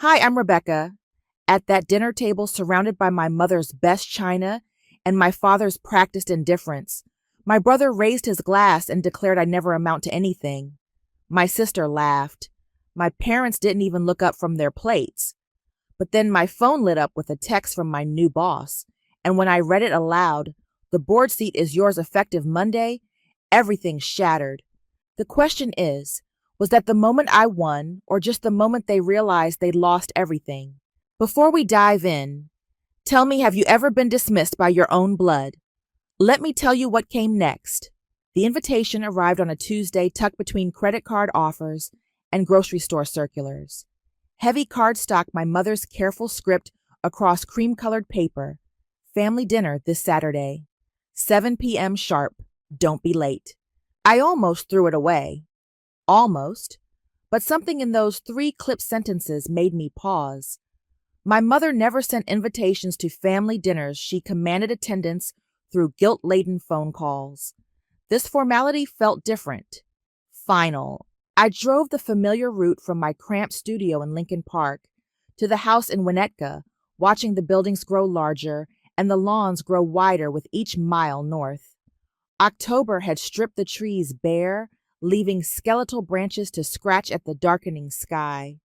Hi, I'm Rebecca. At that dinner table, surrounded by my mother's best china and my father's practiced indifference, my brother raised his glass and declared I never amount to anything. My sister laughed. My parents didn't even look up from their plates. But then my phone lit up with a text from my new boss, and when I read it aloud, "The board seat is yours effective Monday," everything shattered. The question is, was that the moment I won, or just the moment they realized they'd lost everything? Before we dive in, tell me, have you ever been dismissed by your own blood? Let me tell you what came next. The invitation arrived on a Tuesday tucked between credit card offers and grocery store circulars. Heavy cardstock, my mother's careful script across cream-colored paper. Family dinner this Saturday. 7 p.m. sharp. Don't be late. I almost threw it away. Almost. But something in those three clipped sentences made me pause. My mother never sent invitations to family dinners. She commanded attendance through guilt-laden phone calls. This formality felt different. Final. I drove the familiar route from my cramped studio in Lincoln Park to the house in Winnetka, watching the buildings grow larger and the lawns grow wider with each mile north. October had stripped the trees bare, leaving skeletal branches to scratch at the darkening sky.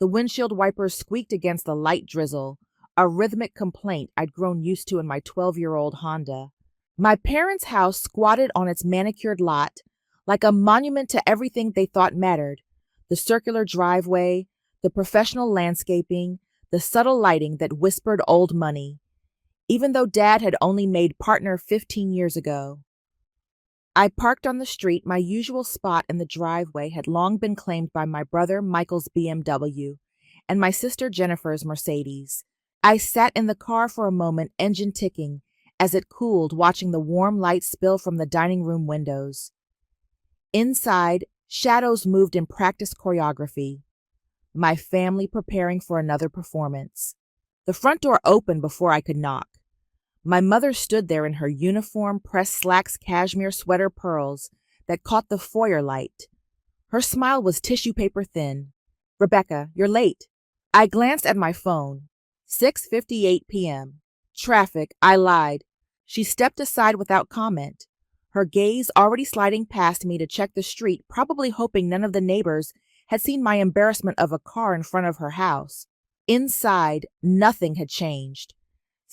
The windshield wipers squeaked against the light drizzle, a rhythmic complaint I'd grown used to in my 12-year-old Honda. My parents' house squatted on its manicured lot, like a monument to everything they thought mattered: the circular driveway, the professional landscaping, the subtle lighting that whispered old money, even though Dad had only made partner 15 years ago. I parked on the street. My usual spot in the driveway had long been claimed by my brother Michael's BMW and my sister Jennifer's Mercedes. I sat in the car for a moment, engine ticking, as it cooled, watching the warm light spill from the dining room windows. Inside, shadows moved in practiced choreography. My family preparing for another performance. The front door opened before I could knock. My mother stood there in her uniform, pressed slacks, cashmere sweater pearls that caught the foyer light. Her smile was tissue paper thin. "Rebecca, you're late." I glanced at my phone. 6:58 p.m. Traffic, I lied. She stepped aside without comment, her gaze already sliding past me to check the street, probably hoping none of the neighbors had seen my embarrassment of a car in front of her house. Inside, nothing had changed.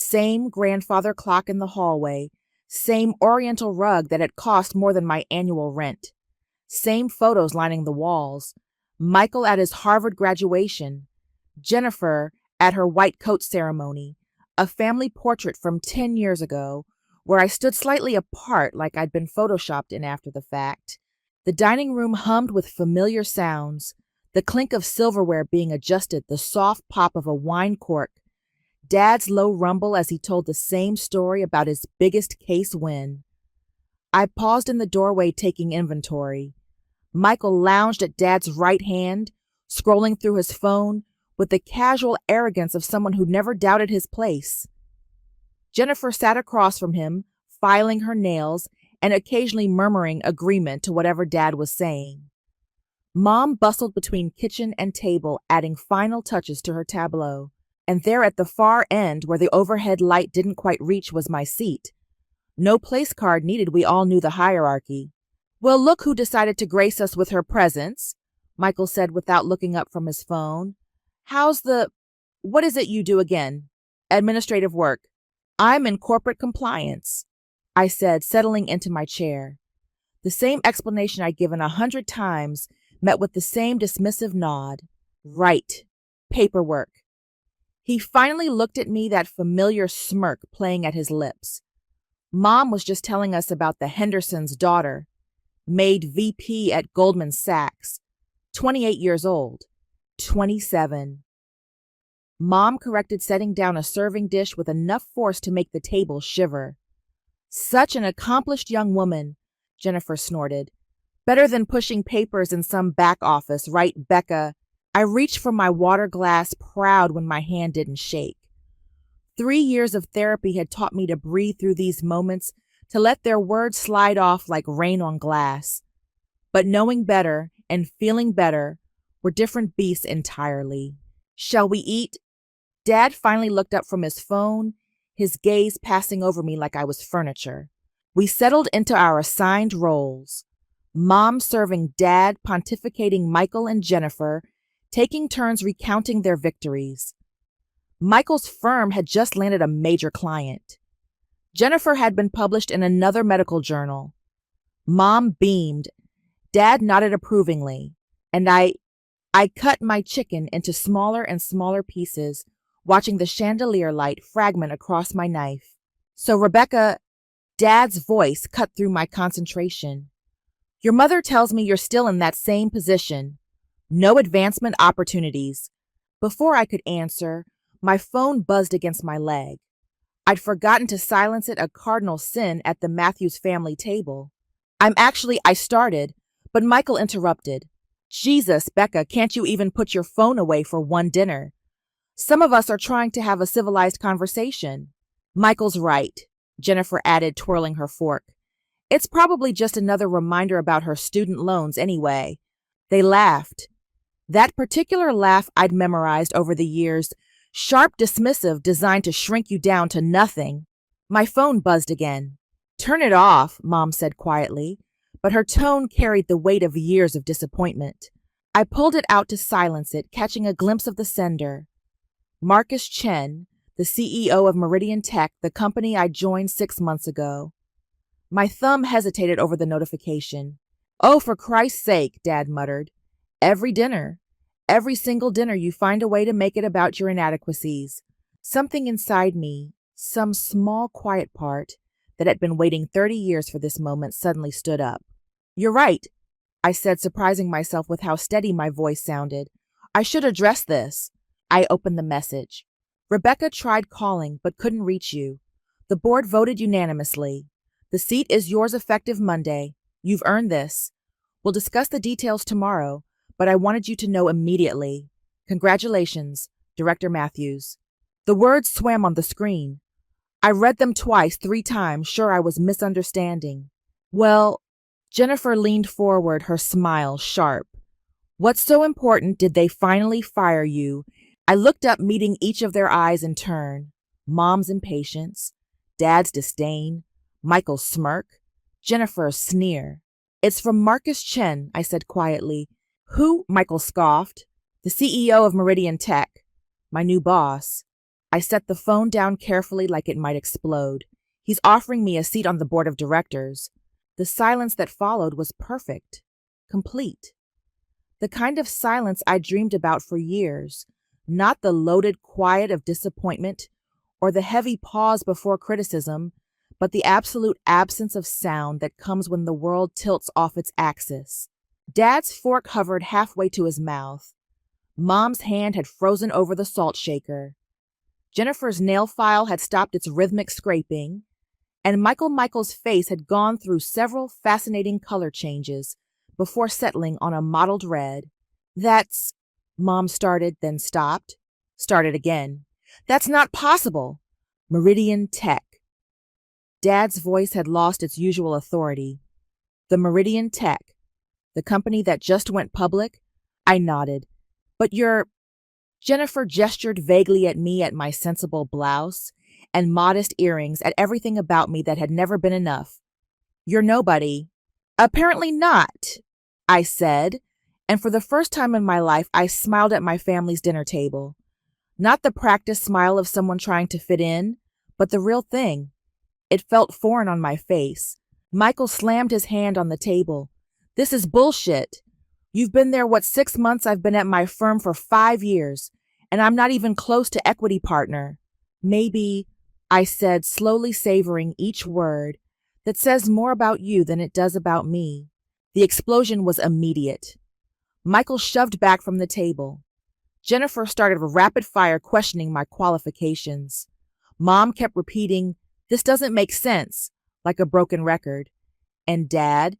Same grandfather clock in the hallway, same oriental rug that had cost more than my annual rent, same photos lining the walls: Michael at his Harvard graduation, Jennifer at her white coat ceremony, a family portrait from 10 years ago, where I stood slightly apart like I'd been photoshopped in after the fact. The dining room hummed with familiar sounds, the clink of silverware being adjusted, the soft pop of a wine cork, Dad's low rumble as he told the same story about his biggest case win. I paused in the doorway, taking inventory. Michael lounged at Dad's right hand, scrolling through his phone with the casual arrogance of someone who never doubted his place. Jennifer sat across from him, filing her nails and occasionally murmuring agreement to whatever Dad was saying. Mom bustled between kitchen and table, adding final touches to her tableau. And there at the far end, where the overhead light didn't quite reach, was my seat. No place card needed, we all knew the hierarchy. "Well, look who decided to grace us with her presence," Michael said without looking up from his phone. What is it you do again?" "Administrative work." "I'm in corporate compliance," I said, settling into my chair. The same explanation I'd given 100 times met with the same dismissive nod. "Right. Paperwork." He finally looked at me, that familiar smirk playing at his lips. "Mom was just telling us about the Henderson's daughter, made VP at Goldman Sachs, 28 years old. 27. Mom corrected, setting down a serving dish with enough force to make the table shiver. "Such an accomplished young woman," Jennifer snorted. "Better than pushing papers in some back office, right, Becca?" I reached for my water glass, proud when my hand didn't shake. 3 years of therapy had taught me to breathe through these moments, to let their words slide off like rain on glass. But knowing better and feeling better were different beasts entirely. Shall we eat? Dad finally looked up from his phone, his gaze passing over me like I was furniture. We settled into our assigned roles. Mom serving Dad, pontificating Michael and Jennifer, taking turns recounting their victories. Michael's firm had just landed a major client. Jennifer had been published in another medical journal. Mom beamed. Dad nodded approvingly, and I cut my chicken into smaller and smaller pieces, watching the chandelier light fragment across my knife. So, Rebecca, Dad's voice cut through my concentration. Your mother tells me you're still in that same position. No advancement opportunities. Before I could answer, my phone buzzed against my leg. I'd forgotten to silence it, a cardinal sin at the Matthews family table. I started, but Michael interrupted. Jesus, Becca, can't you even put your phone away for one dinner? Some of us are trying to have a civilized conversation. Michael's right, Jennifer added, twirling her fork. It's probably just another reminder about her student loans anyway. They laughed. That particular laugh I'd memorized over the years, sharp, dismissive, designed to shrink you down to nothing. My phone buzzed again. Turn it off, Mom said quietly, but her tone carried the weight of years of disappointment. I pulled it out to silence it, catching a glimpse of the sender. Marcus Chen, the CEO of Meridian Tech, the company I joined 6 months ago. My thumb hesitated over the notification. Oh, for Christ's sake, Dad muttered. Every single dinner you find a way to make it about your inadequacies. Something inside me, some small quiet part that had been waiting 30 years for this moment, suddenly stood up. You're right, I said, surprising myself with how steady my voice sounded. I should address this. I opened the message. Rebecca tried calling but couldn't reach you. The board voted unanimously. The seat is yours effective Monday. You've earned this. We'll discuss the details tomorrow, but I wanted you to know immediately. Congratulations, Director Matthews. The words swam on the screen. I read them twice, 3 times, sure I was misunderstanding. Well, Jennifer leaned forward, her smile sharp. What's so important? Did they finally fire you? I looked up, meeting each of their eyes in turn. Mom's impatience, Dad's disdain, Michael's smirk, Jennifer's sneer. It's from Marcus Chen, I said quietly. Who? Michael scoffed. The CEO of Meridian Tech. My new boss. I set the phone down carefully like it might explode. He's offering me a seat on the board of directors. The silence that followed was perfect. Complete. The kind of silence I dreamed about for years. Not the loaded quiet of disappointment or the heavy pause before criticism, but the absolute absence of sound that comes when the world tilts off its axis. Dad's fork hovered halfway to his mouth. Mom's hand had frozen over the salt shaker. Jennifer's nail file had stopped its rhythmic scraping, and Michael's face had gone through several fascinating color changes before settling on a mottled red. That's, Mom started, then stopped, started again. That's not possible. Meridian Tech. Dad's voice had lost its usual authority. The Meridian Tech, the company that just went public? I nodded. But Jennifer gestured vaguely at me, at my sensible blouse and modest earrings, at everything about me that had never been enough. You're nobody. Apparently not, I said, and for the first time in my life, I smiled at my family's dinner table. Not the practiced smile of someone trying to fit in, but the real thing. It felt foreign on my face. Michael slammed his hand on the table. This is bullshit. You've been there 6 months? I've been at my firm for 5 years, and I'm not even close to equity partner. Maybe, I said, slowly savoring each word, that says more about you than it does about me. The explosion was immediate. Michael shoved back from the table. Jennifer started rapid fire questioning my qualifications. Mom kept repeating, "This doesn't make sense," like a broken record. And Dad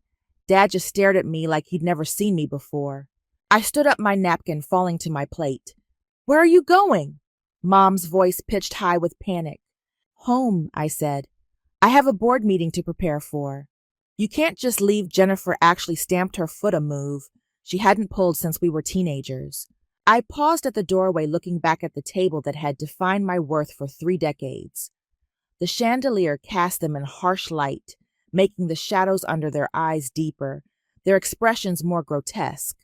just stared at me like he'd never seen me before. I stood up, my napkin falling to my plate. Where are you going? Mom's voice pitched high with panic. Home, I said. I have a board meeting to prepare for. You can't just leave. Jennifer actually stamped her foot, a move she hadn't pulled since we were teenagers. I paused at the doorway, looking back at the table that had defined my worth for 3 decades. The chandelier cast them in harsh light, making the shadows under their eyes deeper, their expressions more grotesque.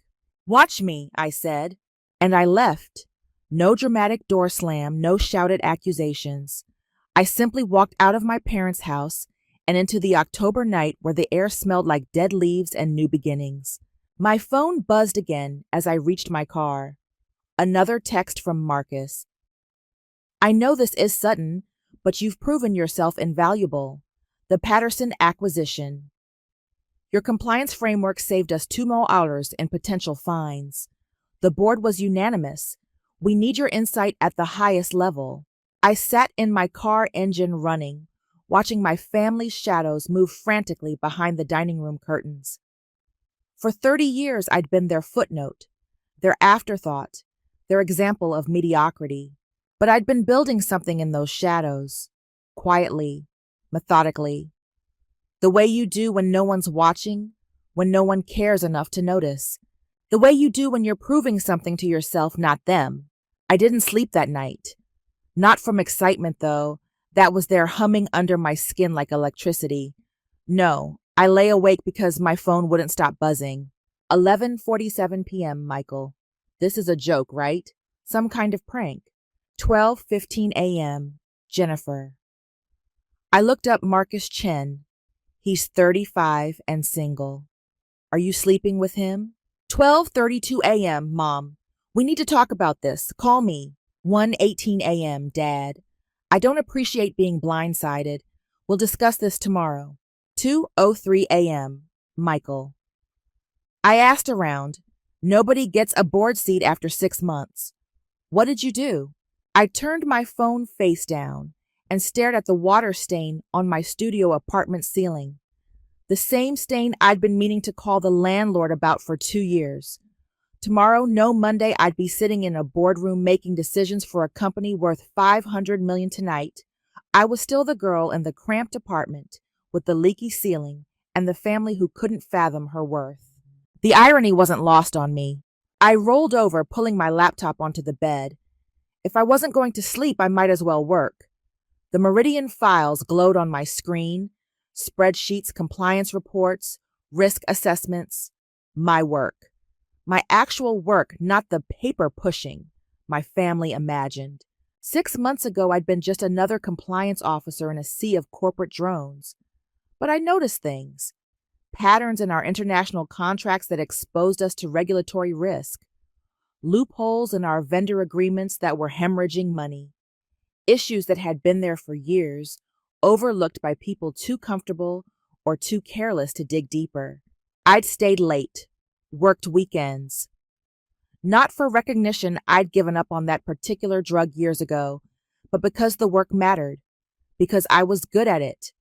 "Watch me," I said, and I left. No dramatic door slam, no shouted accusations. I simply walked out of my parents' house and into the October night where the air smelled like dead leaves and new beginnings. My phone buzzed again as I reached my car. Another text from Marcus. "I know this is sudden, but you've proven yourself invaluable. The Patterson acquisition. Your compliance framework saved us $2 million in potential fines. The board was unanimous. We need your insight at the highest level." I sat in my car, engine running, watching my family's shadows move frantically behind the dining room curtains. For 30 years, I'd been their footnote, their afterthought, their example of mediocrity. But I'd been building something in those shadows, quietly, methodically. The way you do when no one's watching, when no one cares enough to notice. The way you do when you're proving something to yourself, not them. I didn't sleep that night. Not from excitement, though. That was there humming under my skin like electricity. No, I lay awake because my phone wouldn't stop buzzing. 11:47 p.m., Michael. This is a joke, right? Some kind of prank. 12:15 a.m., Jennifer. I looked up Marcus Chen. He's 35 and single. Are you sleeping with him? 12:32 a.m., Mom. We need to talk about this. Call me. 1:18 a.m., Dad. I don't appreciate being blindsided. We'll discuss this tomorrow. 2:03 a.m., Michael. I asked around. Nobody gets a board seat after 6 months. What did you do? I turned my phone face down and stared at the water stain on my studio apartment ceiling. The same stain I'd been meaning to call the landlord about for 2 years. Tomorrow, no Monday, I'd be sitting in a boardroom making decisions for a company worth $500 million tonight. I was still the girl in the cramped apartment with the leaky ceiling and the family who couldn't fathom her worth. The irony wasn't lost on me. I rolled over, pulling my laptop onto the bed. If I wasn't going to sleep, I might as well work. The Meridian files glowed on my screen, spreadsheets, compliance reports, risk assessments, my work. My actual work, not the paper pushing my family imagined. 6 months ago, I'd been just another compliance officer in a sea of corporate drones. But I noticed things. Patterns in our international contracts that exposed us to regulatory risk. Loopholes in our vendor agreements that were hemorrhaging money. Issues that had been there for years, overlooked by people too comfortable or too careless to dig deeper. I'd stayed late, worked weekends. Not for recognition, I'd given up on that particular drug years ago, but because the work mattered, because I was good at it,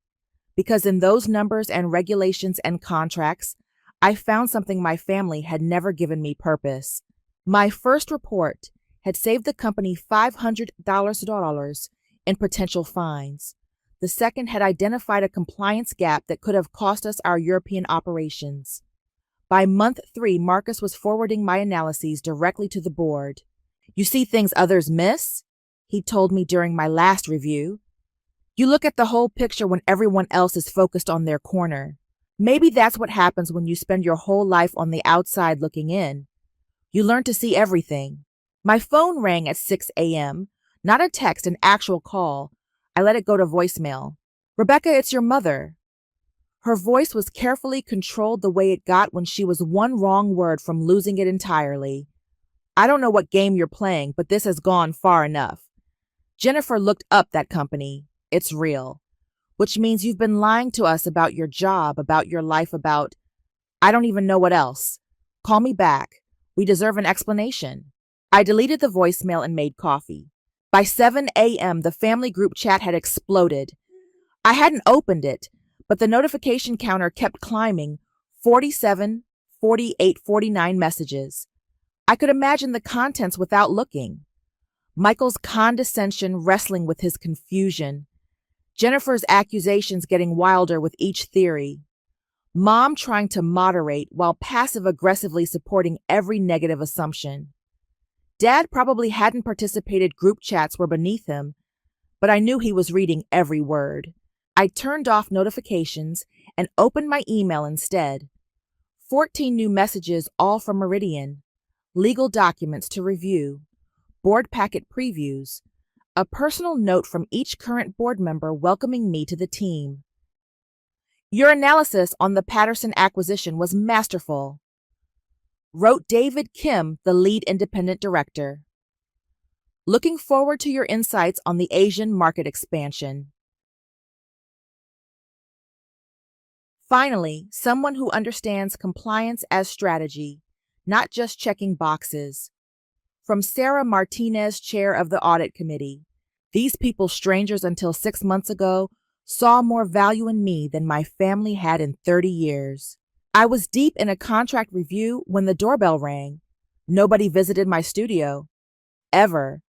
because in those numbers and regulations and contracts, I found something my family had never given me: purpose. My first report had saved the company $500,000 in potential fines. The second had identified a compliance gap that could have cost us our European operations. By month 3, Marcus was forwarding my analyses directly to the board. "You see things others miss?" he told me during my last review. "You look at the whole picture when everyone else is focused on their corner. Maybe that's what happens when you spend your whole life on the outside looking in. You learn to see everything." My phone rang at 6 a.m., not a text, an actual call. I let it go to voicemail. "Rebecca, it's your mother." Her voice was carefully controlled, the way it got when she was one wrong word from losing it entirely. "I don't know what game you're playing, but this has gone far enough. Jennifer looked up that company. It's real. Which means you've been lying to us about your job, about your life, about I don't even know what else. Call me back. We deserve an explanation." I deleted the voicemail and made coffee. By 7 a.m., the family group chat had exploded. I hadn't opened it, but the notification counter kept climbing. 47, 48, 49 messages. I could imagine the contents without looking. Michael's condescension wrestling with his confusion. Jennifer's accusations getting wilder with each theory. Mom trying to moderate while passive-aggressively supporting every negative assumption. Dad probably hadn't participated, group chats were beneath him, but I knew he was reading every word. I turned off notifications and opened my email instead. 14 new messages, all from Meridian. Legal documents to review. Board packet previews. A personal note from each current board member welcoming me to the team. Your analysis on the Patterson acquisition was masterful, wrote David Kim, the lead independent director. Looking forward to your insights on the Asian market expansion. Finally, someone who understands compliance as strategy, not just checking boxes. From Sarah Martinez, chair of the audit committee. These people, strangers until 6 months ago, saw more value in me than my family had in 30 years. I was deep in a contract review when the doorbell rang. Nobody visited my studio. Ever.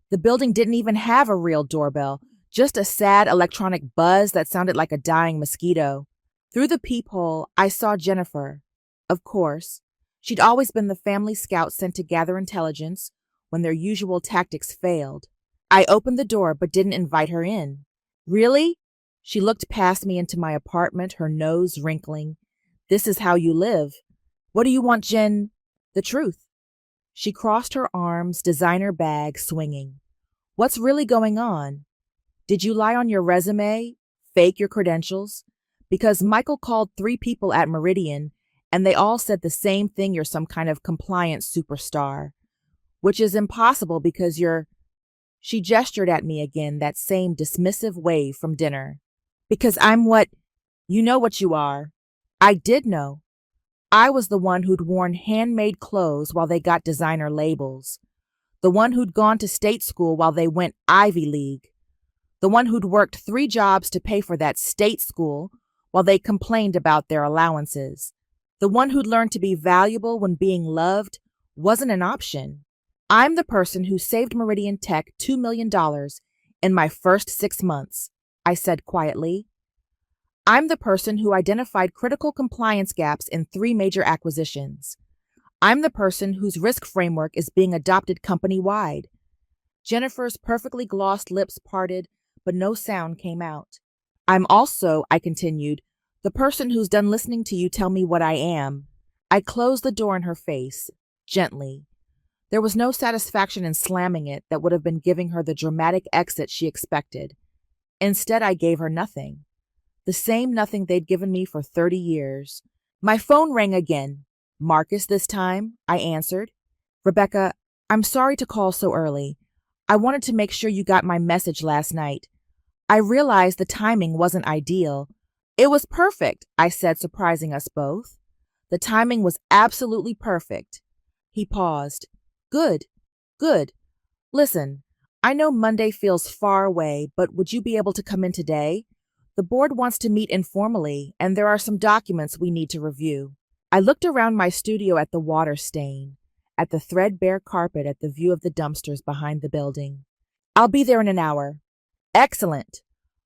The building didn't even have a real doorbell, just a sad electronic buzz that sounded like a dying mosquito. Through the peephole, I saw Jennifer. Of course. She'd always been the family scout sent to gather intelligence when their usual tactics failed. I opened the door but didn't invite her in. Really? She looked past me into my apartment, her nose wrinkling. This is how you live. What do you want, Jen? The truth. She crossed her arms, designer bag swinging. What's really going on? Did you lie on your resume? Fake your credentials? Because Michael called 3 people at Meridian, and they all said the same thing: you're some kind of compliance superstar. Which is impossible because you're... She gestured at me again, that same dismissive wave from dinner. Because I'm what... You know what you are. I did know. I was the one who'd worn handmade clothes while they got designer labels. The one who'd gone to state school while they went Ivy League. The one who'd worked 3 jobs to pay for that state school while they complained about their allowances. The one who'd learned to be valuable when being loved wasn't an option. I'm the person who saved Meridian Tech $2 million in my first 6 months, I said quietly. I'm the person who identified critical compliance gaps in 3 major acquisitions. I'm the person whose risk framework is being adopted company-wide. Jennifer's perfectly glossed lips parted, but no sound came out. I'm also, I continued, the person who's done listening to you tell me what I am. I closed the door in her face, gently. There was no satisfaction in slamming it that would have been giving her the dramatic exit she expected. Instead, I gave her nothing. The same nothing they'd given me for 30 years. My phone rang again. Marcus this time, I answered. Rebecca, I'm sorry to call so early. I wanted to make sure you got my message last night. I realized the timing wasn't ideal. It was perfect, I said, surprising us both. The timing was absolutely perfect. He paused. Good. Listen, I know Monday feels far away, but would you be able to come in today? The board wants to meet informally, and there are some documents we need to review. I looked around my studio at the water stain, at the threadbare carpet, at the view of the dumpsters behind the building. I'll be there in an hour. Excellent.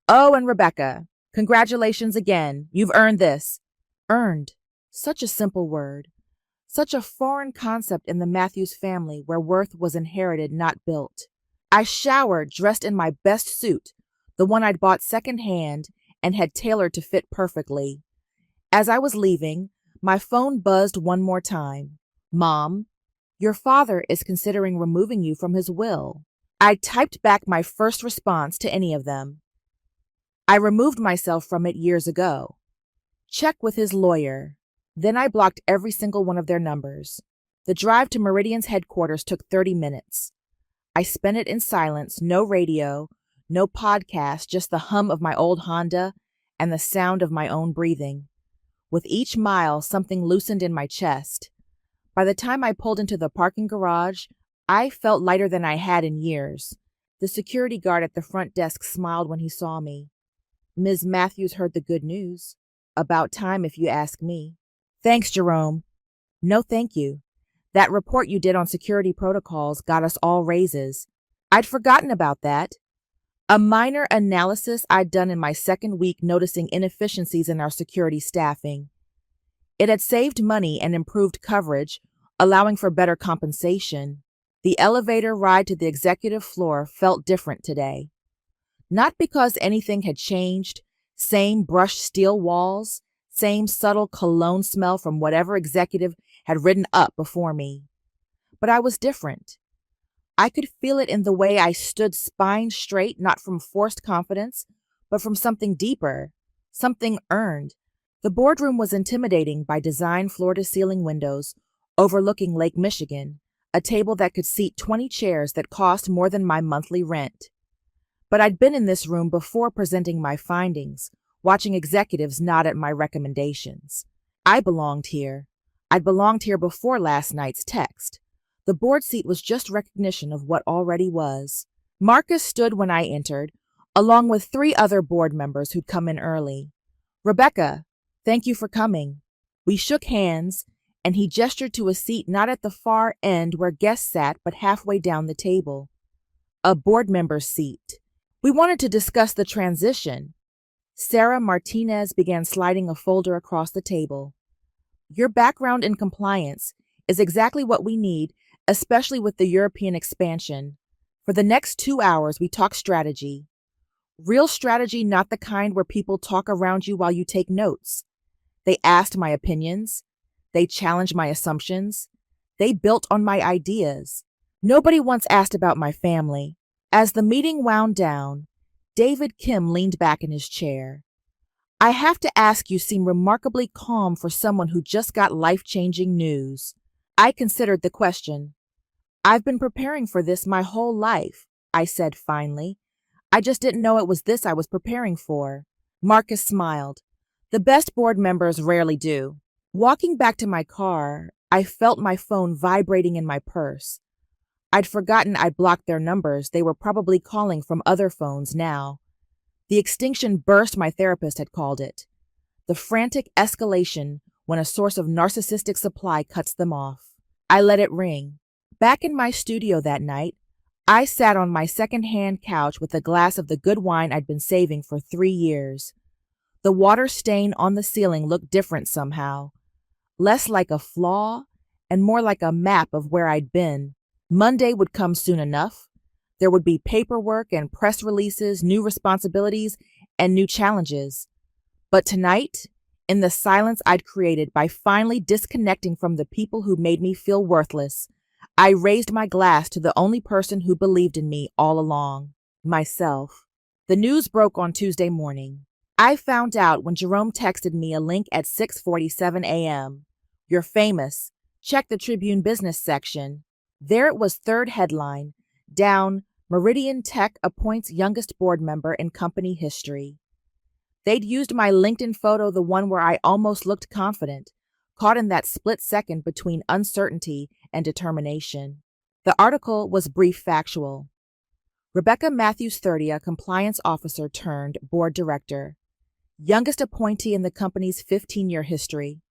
Oh, and Rebecca, congratulations again. You've earned this. Earned. Such a simple word. Such a foreign concept in the Matthews family where worth was inherited, not built. I showered, dressed in my best suit, the one I'd bought secondhand and had tailored to fit perfectly. As I was leaving, my phone buzzed one more time. Mom, your father is considering removing you from his will. I typed back my first response to any of them. I removed myself from it years ago. Check with his lawyer. Then I blocked every single one of their numbers. The drive to Meridian's headquarters took 30 minutes. I spent it in silence, no radio, no podcast, just the hum of my old Honda and the sound of my own breathing. With each mile, something loosened in my chest. By the time I pulled into the parking garage, I felt lighter than I had in years. The security guard at the front desk smiled when he saw me. Ms. Matthews heard the good news. About time, if you ask me. Thanks, Jerome. No, thank you. That report you did on security protocols got us all raises. I'd forgotten about that. A minor analysis I'd done in my second week noticing inefficiencies in our security staffing. It had saved money and improved coverage, allowing for better compensation. The elevator ride to the executive floor felt different today. Not because anything had changed, same brushed steel walls, same subtle cologne smell from whatever executive had ridden up before me. But I was different. I could feel it in the way I stood spine straight, not from forced confidence, but from something deeper, something earned. The boardroom was intimidating by design floor-to-ceiling windows overlooking Lake Michigan, a table that could seat 20 chairs that cost more than my monthly rent. But I'd been in this room before presenting my findings, watching executives nod at my recommendations. I belonged here. I'd belonged here before last night's text. The board seat was just recognition of what already was. Marcus stood when I entered, along with 3 other board members who'd come in early. "Rebecca, thank you for coming." We shook hands, and he gestured to a seat not at the far end where guests sat, but halfway down the table. A board member's seat. We wanted to discuss the transition. Sarah Martinez began sliding a folder across the table. "Your background in compliance is exactly what we need, especially with the European expansion. For the next 2 hours, we talk strategy. Real strategy, not the kind where people talk around you while you take notes. They asked my opinions. They challenged my assumptions. They built on my ideas. Nobody once asked about my family." As the meeting wound down, David Kim leaned back in his chair. "I have to ask, you seem remarkably calm for someone who just got life-changing news." I considered the question. "I've been preparing for this my whole life," I said finally. "I just didn't know it was this I was preparing for." Marcus smiled. "The best board members rarely do." Walking back to my car, I felt my phone vibrating in my purse. I'd forgotten I'd blocked their numbers. They were probably calling from other phones now. The extinction burst, my therapist had called it. The frantic escalation when a source of narcissistic supply cuts them off. I let it ring. Back in my studio that night, I sat on my second-hand couch with a glass of the good wine I'd been saving for 3 years. The water stain on the ceiling looked different somehow. Less like a flaw and more like a map of where I'd been. Monday would come soon enough. There would be paperwork and press releases, new responsibilities, and new challenges. But tonight, in the silence I'd created by finally disconnecting from the people who made me feel worthless, I raised my glass to the only person who believed in me all along, myself. The news broke on Tuesday morning. I found out when Jerome texted me a link at 6:47 a.m. "You're famous. Check the Tribune business section." There it was, third headline, down, "Meridian Tech appoints youngest board member in company history." They'd used my LinkedIn photo, the one where I almost looked confident, caught in that split second between uncertainty and determination. The article was brief, factual. Rebecca Matthews, 30, a compliance officer turned board director. Youngest appointee in the company's 15-year history.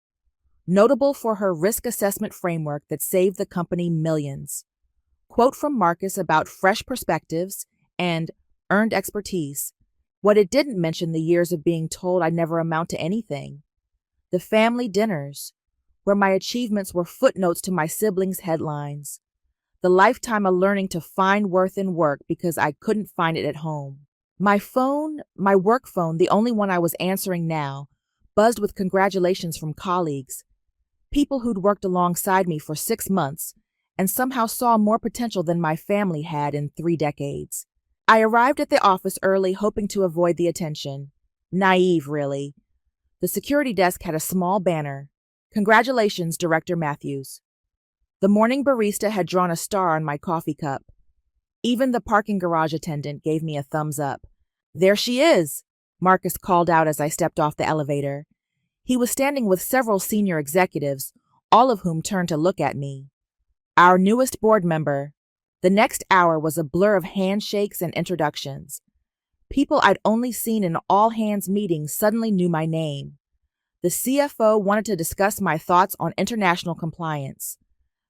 Notable for her risk assessment framework that saved the company millions. Quote from Marcus about fresh perspectives and earned expertise. What it didn't mention, the years of being told I'd never amount to anything. The family dinners, where my achievements were footnotes to my siblings' headlines. The lifetime of learning to find worth in work because I couldn't find it at home. My phone, my work phone, the only one I was answering now, buzzed with congratulations from colleagues. People who'd worked alongside me for 6 months and somehow saw more potential than my family had in 3 decades. I arrived at the office early, hoping to avoid the attention. Naive, really. The security desk had a small banner. "Congratulations, Director Matthews." The morning barista had drawn a star on my coffee cup. Even the parking garage attendant gave me a thumbs up. "There she is," Marcus called out as I stepped off the elevator. He was standing with several senior executives, all of whom turned to look at me. Our newest board member. The next hour was a blur of handshakes and introductions. People I'd only seen in all-hands meetings suddenly knew my name. The CFO wanted to discuss my thoughts on international compliance.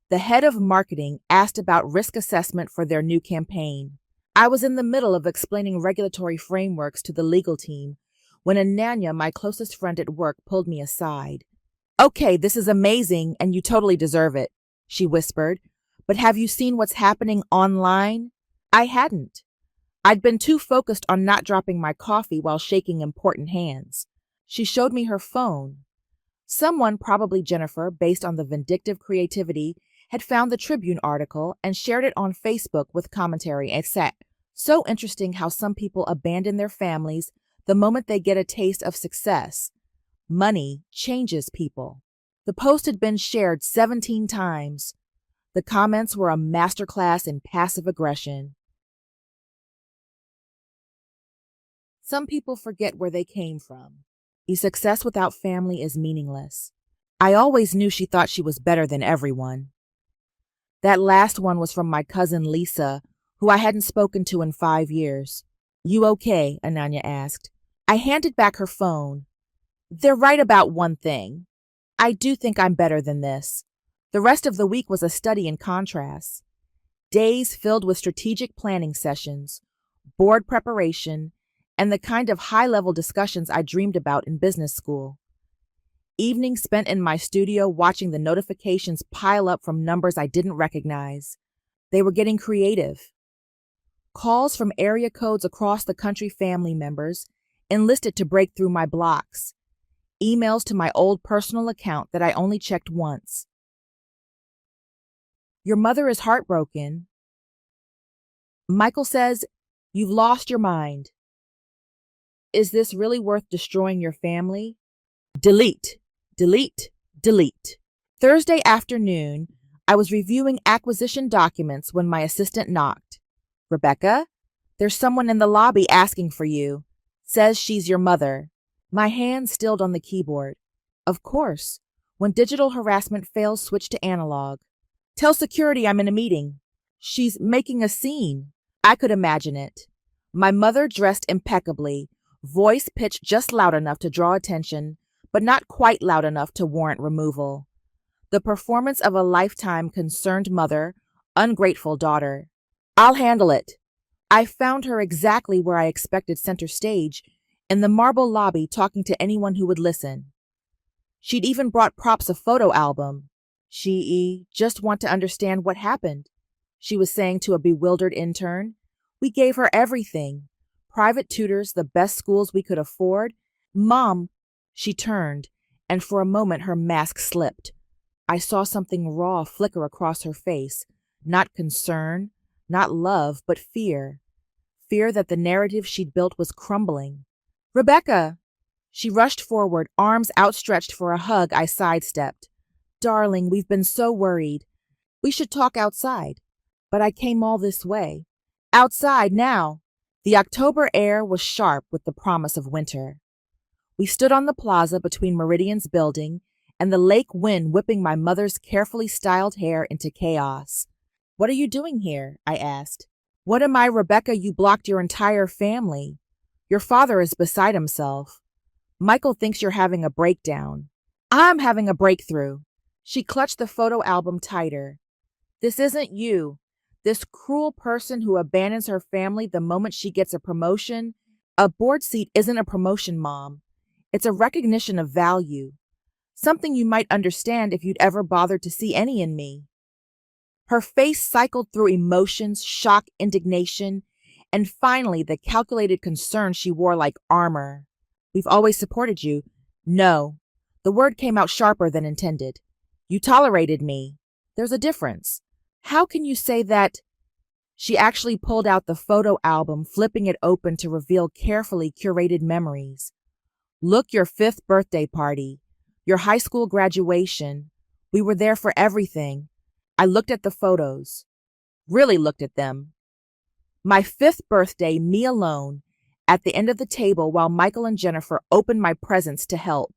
The head of marketing asked about risk assessment for their new campaign. I was in the middle of explaining regulatory frameworks to the legal team when Ananya, my closest friend at work, pulled me aside. "Okay, this is amazing, and you totally deserve it," she whispered, But have you seen what's happening online? I hadn't. I'd been too focused on not dropping my coffee while shaking important hands. She showed me her phone. Someone, probably Jennifer, based on the vindictive creativity, had found the Tribune article and shared it on Facebook with commentary and said, "So interesting how some people abandon their families the moment they get a taste of success. Money changes people." The post had been shared 17 times. The comments were a masterclass in passive aggression. Some people forget where they came from. A success without family is meaningless. I always knew she thought she was better than everyone. That last one was from my cousin Lisa, who I hadn't spoken to in 5 years. "You okay?" Ananya asked. I handed back her phone. "They're right about one thing. I do think I'm better than this." The rest of the week was a study in contrast. Days filled with strategic planning sessions, board preparation, and the kind of high-level discussions I dreamed about in business school. Evenings spent in my studio watching the notifications pile up from numbers I didn't recognize. They were getting creative. Calls from area codes across the country, family members enlisted to break through my blocks. Emails to my old personal account that I only checked once. "Your mother is heartbroken. Michael says you've lost your mind. Is this really worth destroying your family?" Delete, delete, delete. Thursday afternoon, I was reviewing acquisition documents when my assistant knocked. "Rebecca, there's someone in the lobby asking for you. Says she's your mother." My hand stilled on the keyboard. Of course, when digital harassment fails, switch to analog. "Tell security I'm in a meeting." She's making a scene. I could imagine it. My mother dressed impeccably, voice pitched just loud enough to draw attention, but not quite loud enough to warrant removal. The performance of a lifetime, concerned mother, ungrateful daughter. "I'll handle it." I found her exactly where I expected, center stage, in the marble lobby, talking to anyone who would listen. She'd even brought props, a photo album. "She just want to understand what happened," she was saying to a bewildered intern. "We gave her everything. Private tutors, the best schools we could afford. Mom," she turned, and for a moment her mask slipped. I saw something raw flicker across her face. Not concern, not love, but fear. Fear that the narrative she'd built was crumbling. "Rebecca!" She rushed forward, arms outstretched for a hug. I sidestepped. "Darling, we've been so worried. We should talk outside." But I came all this way. Outside now. The October air was sharp with the promise of winter. We stood on the plaza between Meridian's building and the lake wind whipping my mother's carefully styled hair into chaos. "What are you doing here?" I asked. "What am I, Rebecca? You blocked your entire family. Your father is beside himself. Michael thinks you're having a breakdown." "I'm having a breakthrough." She clutched the photo album tighter. "This isn't you. This cruel person who abandons her family the moment she gets a promotion. A board seat isn't a promotion, Mom. It's a recognition of value. Something you might understand if you'd ever bothered to see any in me." Her face cycled through emotions, shock, indignation, and finally the calculated concern she wore like armor. "We've always supported you." "No." The word came out sharper than intended. "You tolerated me. There's a difference. How can you say that?" She actually pulled out the photo album, flipping it open to reveal carefully curated memories. "Look, your 5th birthday party, your high school graduation. We were there for everything." I looked at the photos. Really looked at them. My 5th birthday, me alone, at the end of the table while Michael and Jennifer opened my presents to help.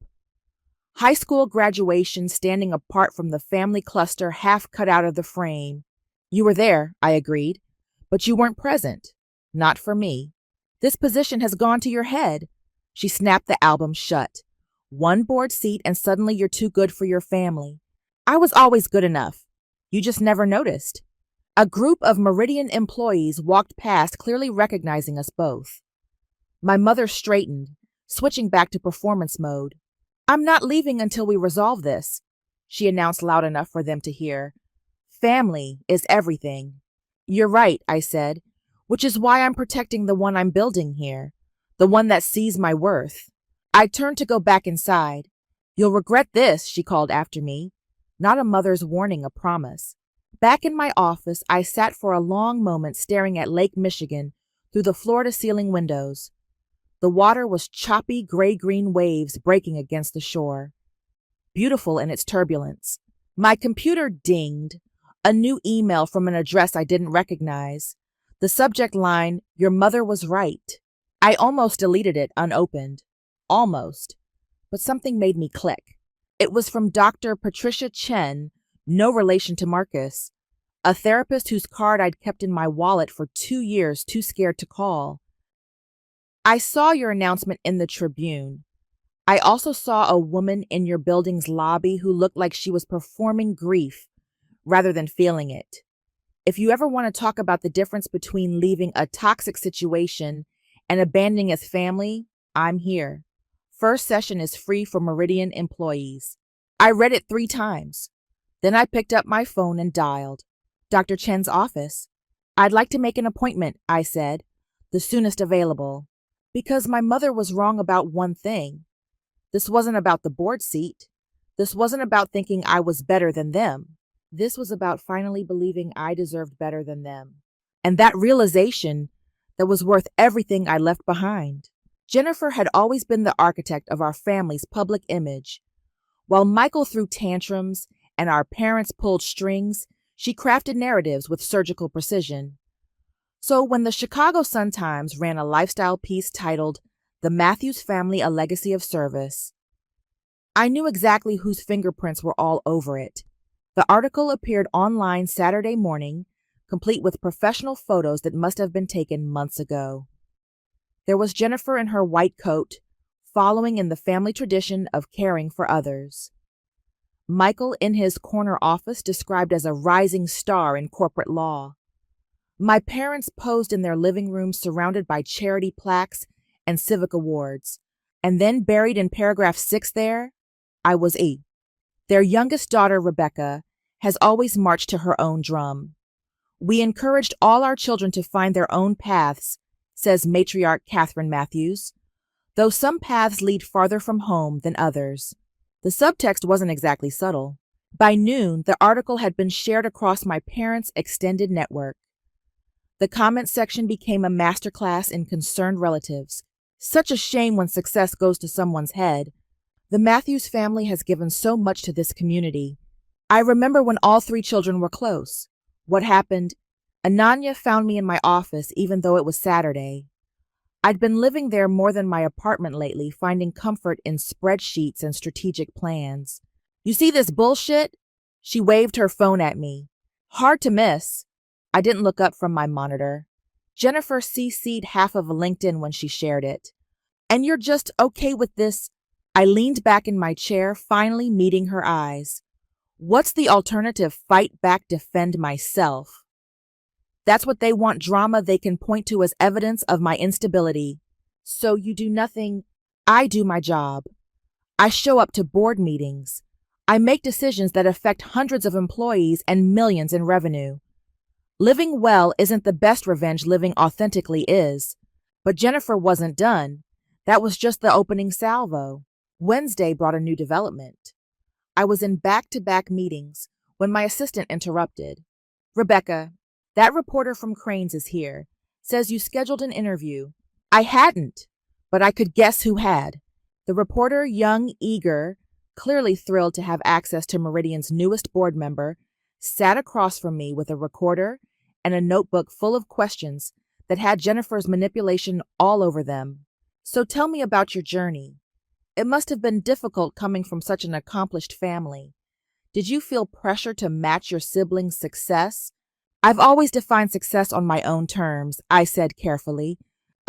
High school graduation, standing apart from the family cluster, half cut out of the frame. "You were there," I agreed, "but you weren't present. Not for me. This position has gone to your head." She snapped the album shut. "One board seat and suddenly you're too good for your family." "I was always good enough. You just never noticed." A group of Meridian employees walked past, clearly recognizing us both. My mother straightened, switching back to performance mode. "I'm not leaving until we resolve this," she announced loud enough for them to hear. Family is everything. You're right, I said, which is why I'm protecting the one I'm building here, the one that sees my worth. I turned to go back inside. You'll regret this, she called after me. Not a mother's warning, a promise. Back in my office, I sat for a long moment staring at Lake Michigan through the floor-to-ceiling windows. The water was choppy gray-green waves breaking against the shore, beautiful in its turbulence. My computer dinged, a new email from an address I didn't recognize. The subject line, "Your mother was right." I almost deleted it unopened. Almost. But something made me click. It was from Dr. Patricia Chen, no relation to Marcus, a therapist whose card I'd kept in my wallet for 2 years, too scared to call. I saw your announcement in the Tribune. I also saw a woman in your building's lobby who looked like she was performing grief rather than feeling it. If you ever want to talk about the difference between leaving a toxic situation and abandoning a family, I'm here. First session is free for Meridian employees. I read it 3 times. Then I picked up my phone and dialed Dr. Chen's office. I'd like to make an appointment, I said, the soonest available, because my mother was wrong about one thing. This wasn't about the board seat. This wasn't about thinking I was better than them. This was about finally believing I deserved better than them. And that realization that was worth everything I left behind. Jennifer had always been the architect of our family's public image. While Michael threw tantrums and our parents pulled strings, she crafted narratives with surgical precision. So when the Chicago Sun-Times ran a lifestyle piece titled "The Matthews Family: A Legacy of Service," I knew exactly whose fingerprints were all over it. The article appeared online Saturday morning, complete with professional photos that must have been taken months ago. There was Jennifer in her white coat, following in the family tradition of caring for others. Michael in his corner office, described as a rising star in corporate law. My parents posed in their living room surrounded by charity plaques and civic awards. And then buried in paragraph 6 there, I was E. Their youngest daughter, Rebecca, has always marched to her own drum. We encouraged all our children to find their own paths, says matriarch Catherine Matthews, though some paths lead farther from home than others. The subtext wasn't exactly subtle. By noon, the article had been shared across my parents' extended network. The comment section became a masterclass in concerned relatives. Such a shame when success goes to someone's head. The Matthews family has given so much to this community. I remember when all 3 children were close. What happened? Ananya found me in my office even though it was Saturday. I'd been living there more than my apartment lately, finding comfort in spreadsheets and strategic plans. You see this bullshit? She waved her phone at me. Hard to miss. I didn't look up from my monitor. Jennifer CC'd half of LinkedIn when she shared it. And you're just okay with this? I leaned back in my chair, finally meeting her eyes. What's the alternative? Fight back, defend myself. That's what they want, drama they can point to as evidence of my instability. So you do nothing. I do my job. I show up to board meetings. I make decisions that affect hundreds of employees and millions in revenue. Living well isn't the best revenge, living authentically is. But Jennifer wasn't done. That was just the opening salvo. Wednesday brought a new development. I was in back-to-back meetings when my assistant interrupted. Rebecca, that reporter from Cranes is here. Says you scheduled an interview. I hadn't, but I could guess who had. The reporter, young, eager, clearly thrilled to have access to Meridian's newest board member, sat across from me with a recorder and a notebook full of questions that had Jennifer's manipulation all over them. So tell me about your journey. It must have been difficult coming from such an accomplished family. Did you feel pressure to match your siblings' success? I've always defined success on my own terms, I said carefully.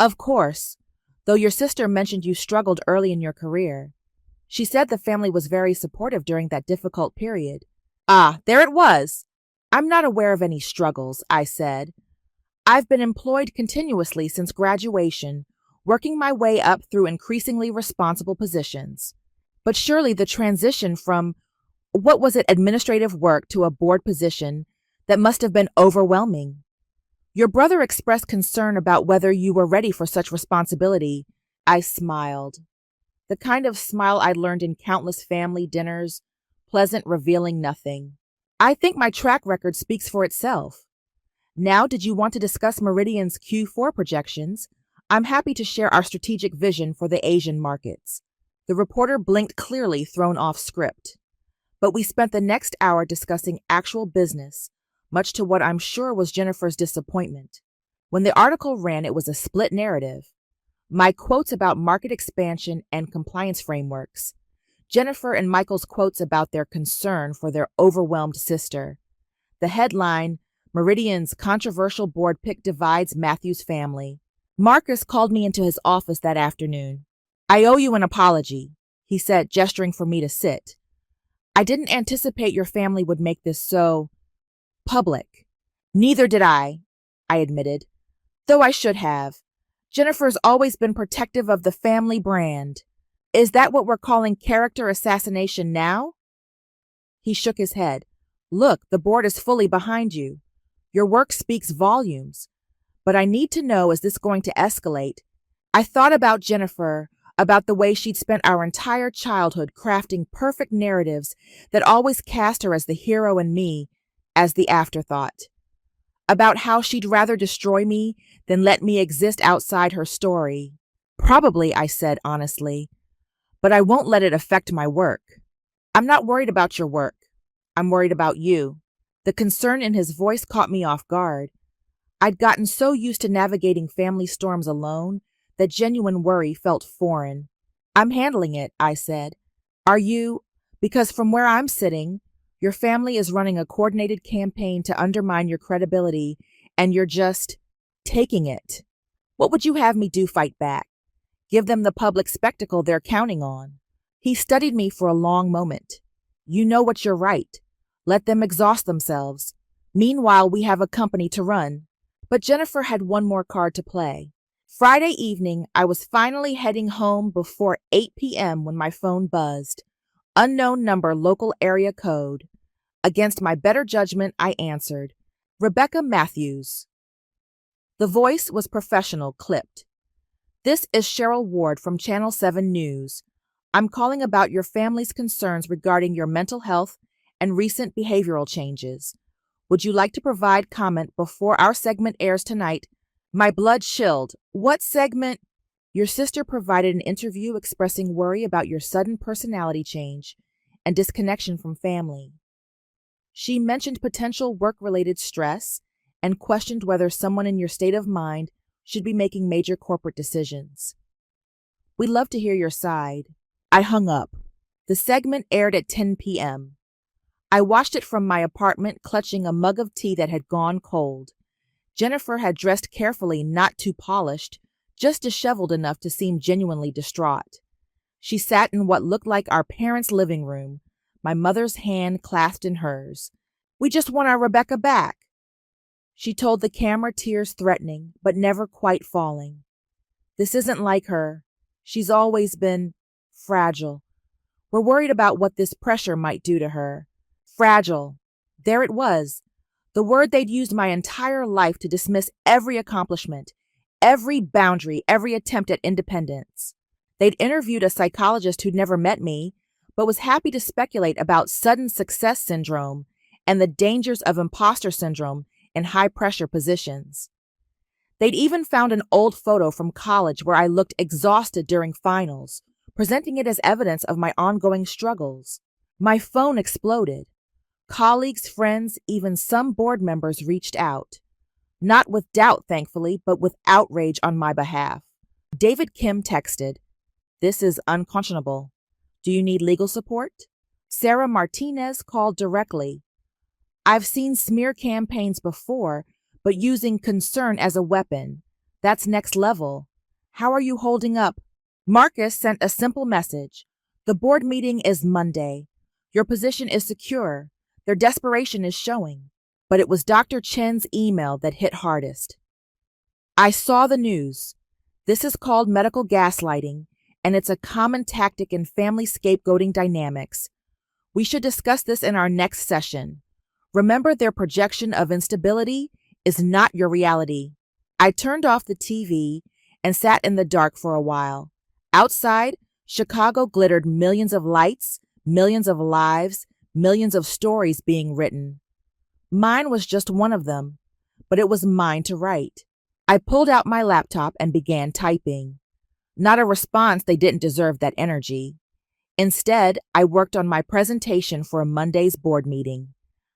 Of course, though your sister mentioned you struggled early in your career. She said the family was very supportive during that difficult period. Ah, there it was. I'm not aware of any struggles, I said. I've been employed continuously since graduation, working my way up through increasingly responsible positions. But surely the transition from, administrative work to a board position That must have been overwhelming. Your brother expressed concern about whether you were ready for such responsibility. I smiled. The kind of smile I'd learned in countless family dinners, pleasant, revealing nothing. I think my track record speaks for itself. Now, did you want to discuss Meridian's Q4 projections? I'm happy to share our strategic vision for the Asian markets. The reporter blinked clearly, thrown off script. But we spent the next hour discussing actual business, much to what I'm sure was Jennifer's disappointment. When the article ran, it was a split narrative. My quotes about market expansion and compliance frameworks. Jennifer and Michael's quotes about their concern for their overwhelmed sister. The headline, Meridian's controversial board pick divides Matthew's family. Marcus called me into his office that afternoon. I owe you an apology, he said, gesturing for me to sit. I didn't anticipate your family would make this so public. Neither did I admitted, though I should have. Jennifer's always been protective of the family brand. Is that what we're calling character assassination now? He shook his head. Look, the board is fully behind you. Your work speaks volumes. But I need to know, is this going to escalate? I thought about Jennifer, about the way she'd spent our entire childhood crafting perfect narratives that always cast her as the hero and me as the afterthought. About how she'd rather destroy me than let me exist outside her story. Probably, I said honestly, but I won't let it affect my work. I'm not worried about your work. I'm worried about you. The concern in his voice caught me off guard. I'd gotten so used to navigating family storms alone that genuine worry felt foreign. I'm handling it, I said. Are you? Because from where I'm sitting, your family is running a coordinated campaign to undermine your credibility, and you're just taking it. What would you have me do? Fight back? Give them the public spectacle they're counting on? He studied me for a long moment. You know what, you're right. Let them exhaust themselves. Meanwhile, we have a company to run. But Jennifer had one more card to play. Friday evening, I was finally heading home before 8 p.m. when my phone buzzed. Unknown number, local area code. Against my better judgment, I answered. Rebecca Matthews. The voice was professional, clipped. This is Cheryl Ward from Channel 7 News. I'm calling about your family's concerns regarding your mental health and recent behavioral changes. Would you like to provide comment before our segment airs tonight? My blood chilled. What segment? Your sister provided an interview expressing worry about your sudden personality change and disconnection from family. She mentioned potential work-related stress and questioned whether someone in your state of mind should be making major corporate decisions. We'd love to hear your side. I hung up. The segment aired at 10 p.m. I watched it from my apartment, clutching a mug of tea that had gone cold. Jennifer had dressed carefully, not too polished, just disheveled enough to seem genuinely distraught. She sat in what looked like our parents' living room, my mother's hand clasped in hers. We just want our Rebecca back, she told the camera, tears threatening, but never quite falling. This isn't like her. She's always been fragile. We're worried about what this pressure might do to her. Fragile. There it was. The word they'd used my entire life to dismiss every accomplishment, every boundary, every attempt at independence. They'd interviewed a psychologist who'd never met me, but was happy to speculate about sudden success syndrome and the dangers of imposter syndrome in high-pressure positions. They'd even found an old photo from college where I looked exhausted during finals, presenting it as evidence of my ongoing struggles. My phone exploded. Colleagues, friends, even some board members reached out. Not with doubt, thankfully, but with outrage on my behalf. David Kim texted, "This is unconscionable. Do you need legal support?" Sarah Martinez called directly. "I've seen smear campaigns before, but using concern as a weapon. That's next level. How are you holding up?" Marcus sent a simple message. "The board meeting is Monday. Your position is secure. Their desperation is showing." But it was Dr. Chen's email that hit hardest. "I saw the news. This is called medical gaslighting, and it's a common tactic in family scapegoating dynamics. We should discuss this in our next session. Remember, their projection of instability is not your reality. I turned off the TV and sat in the dark for a while. Outside, Chicago glittered millions of lights, millions of lives, millions of stories being written. Mine was just one of them, but it was mine to write. I pulled out my laptop and began typing. Not a response, they didn't deserve that energy. Instead, I worked on my presentation for a Monday's board meeting.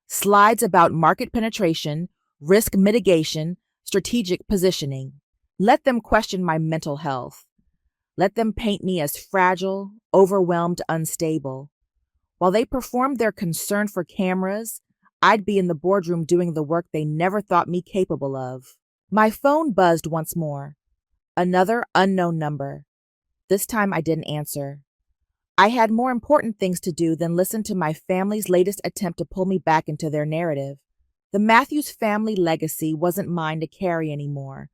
Slides about market penetration, risk mitigation, strategic positioning. Let them question my mental health. Let them paint me as fragile, overwhelmed, unstable. While they performed their concern for cameras, I'd be in the boardroom doing the work they never thought me capable of. My phone buzzed once more. Another unknown number. This time I didn't answer. I had more important things to do than listen to my family's latest attempt to pull me back into their narrative. The Matthews family legacy wasn't mine to carry anymore.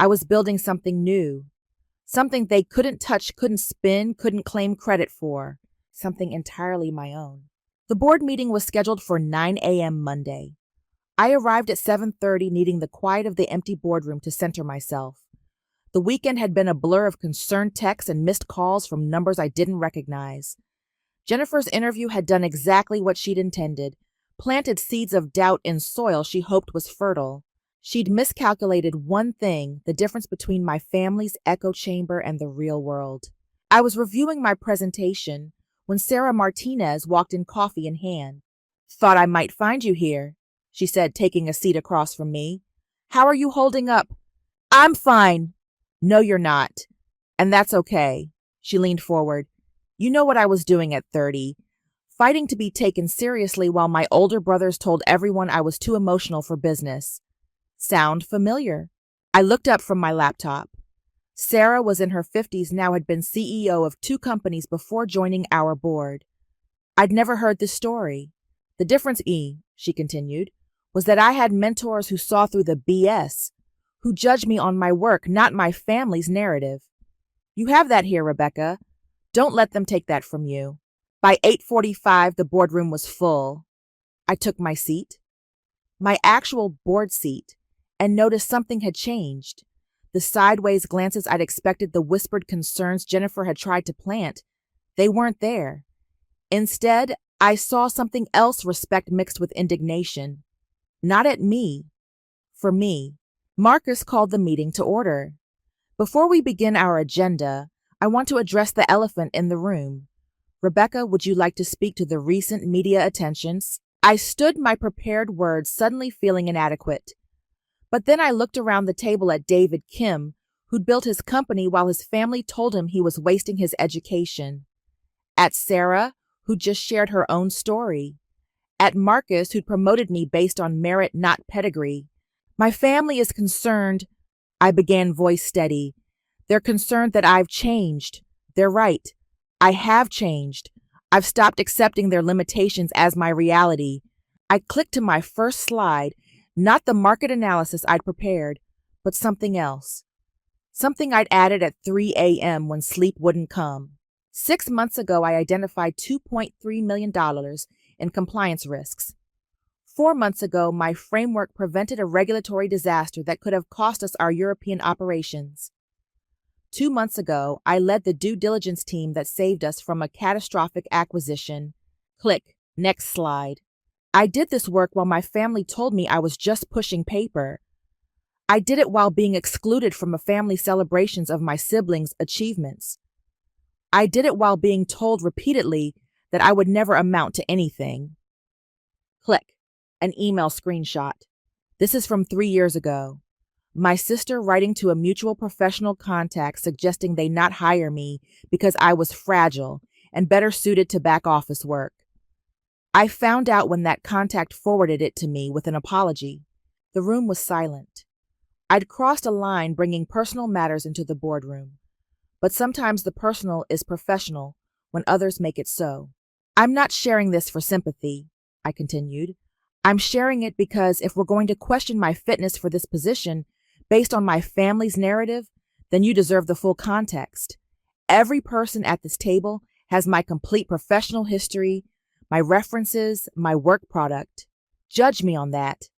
I was building something new. Something they couldn't touch, couldn't spin, couldn't claim credit for. Something entirely my own. The board meeting was scheduled for 9 a.m. Monday. I arrived at 7:30, needing the quiet of the empty boardroom to center myself. The weekend had been a blur of concerned texts and missed calls from numbers I didn't recognize. Jennifer's interview had done exactly what she'd intended, planted seeds of doubt in soil she hoped was fertile. She'd miscalculated one thing, the difference between my family's echo chamber and the real world. I was reviewing my presentation when Sarah Martinez walked in, coffee in hand. "Thought I might find you here," she said, taking a seat across from me. "How are you holding up?" "I'm fine." "No, you're not. And that's okay." She leaned forward. "You know what I was doing at 30, fighting to be taken seriously while my older brothers told everyone I was too emotional for business. Sound familiar?" I looked up from my laptop. Sarah was in her 50s now, had been CEO of 2 companies before joining our board. I'd never heard this story. "The difference, she continued, was that I had mentors who saw through the BS, who judged me on my work, not my family's narrative. You have that here, Rebecca. Don't let them take that from you." By 8:45, the boardroom was full. I took my seat, my actual board seat, and noticed something had changed. The sideways glances I'd expected, the whispered concerns Jennifer had tried to plant, they weren't there. Instead, I saw something else, respect mixed with indignation. Not at me. For me. Marcus called the meeting to order. "Before we begin our agenda, I want to address the elephant in the room. Rebecca, would you like to speak to the recent media attentions?" I stood, my prepared words suddenly feeling inadequate. But then I looked around the table at David Kim, who'd built his company while his family told him he was wasting his education. At Sarah, who just shared her own story. At Marcus, who'd promoted me based on merit, not pedigree. "My family is concerned," I began, voice steady. "They're concerned that I've changed. They're right. I have changed. I've stopped accepting their limitations as my reality." I clicked to my first slide, not the market analysis I'd prepared, but something else. Something I'd added at 3 a.m. when sleep wouldn't come. 6 months ago, I identified $2.3 million in compliance risks. 4 months ago, my framework prevented a regulatory disaster that could have cost us our European operations. 2 months ago, I led the due diligence team that saved us from a catastrophic acquisition. Click. Next slide. I did this work while my family told me I was just pushing paper. I did it while being excluded from a family celebrations of my siblings' achievements. I did it while being told repeatedly that I would never amount to anything. Click. An email screenshot. This is from 3 years ago. My sister writing to a mutual professional contact suggesting they not hire me because I was fragile and better suited to back office work. I found out when that contact forwarded it to me with an apology. The room was silent. I'd crossed a line, bringing personal matters into the boardroom. But sometimes the personal is professional when others make it so. "I'm not sharing this for sympathy," I continued. "I'm sharing it because if we're going to question my fitness for this position based on my family's narrative, then you deserve the full context. Every person at this table has my complete professional history, my references, my work product. Judge me on that,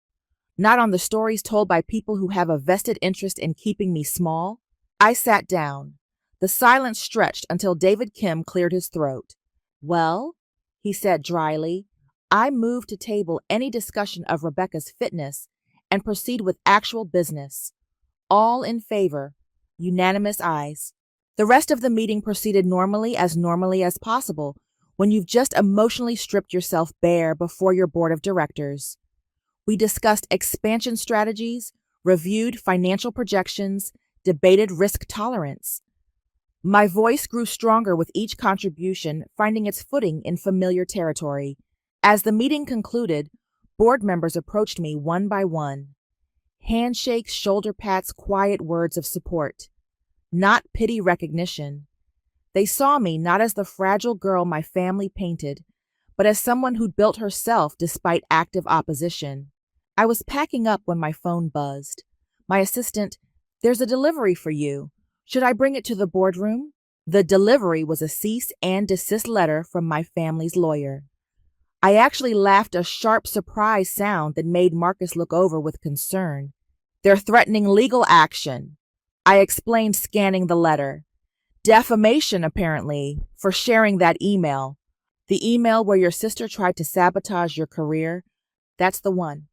not on the stories told by people who have a vested interest in keeping me small. I sat down. The silence stretched until David Kim cleared his throat. Well, he said dryly, I move to table any discussion of Rebecca's fitness and proceed with actual business. All in favor. Unanimous ayes. The rest of the meeting proceeded normally as possible when you've just emotionally stripped yourself bare before your board of directors. We discussed expansion strategies, reviewed financial projections, debated risk tolerance. My voice grew stronger with each contribution, finding its footing in familiar territory. As the meeting concluded, board members approached me one by one. Handshakes, shoulder pats, quiet words of support. Not pity recognition. They saw me not as the fragile girl my family painted, but as someone who'd built herself despite active opposition. I was packing up when my phone buzzed. My assistant, "There's a delivery for you. Should I bring it to the boardroom?" The delivery was a cease and desist letter from my family's lawyer. I actually laughed a sharp surprise sound that made Marcus look over with concern. "They're threatening legal action," I explained, scanning the letter. "Defamation, apparently, for sharing that email. The email where your sister tried to sabotage your career. That's the one."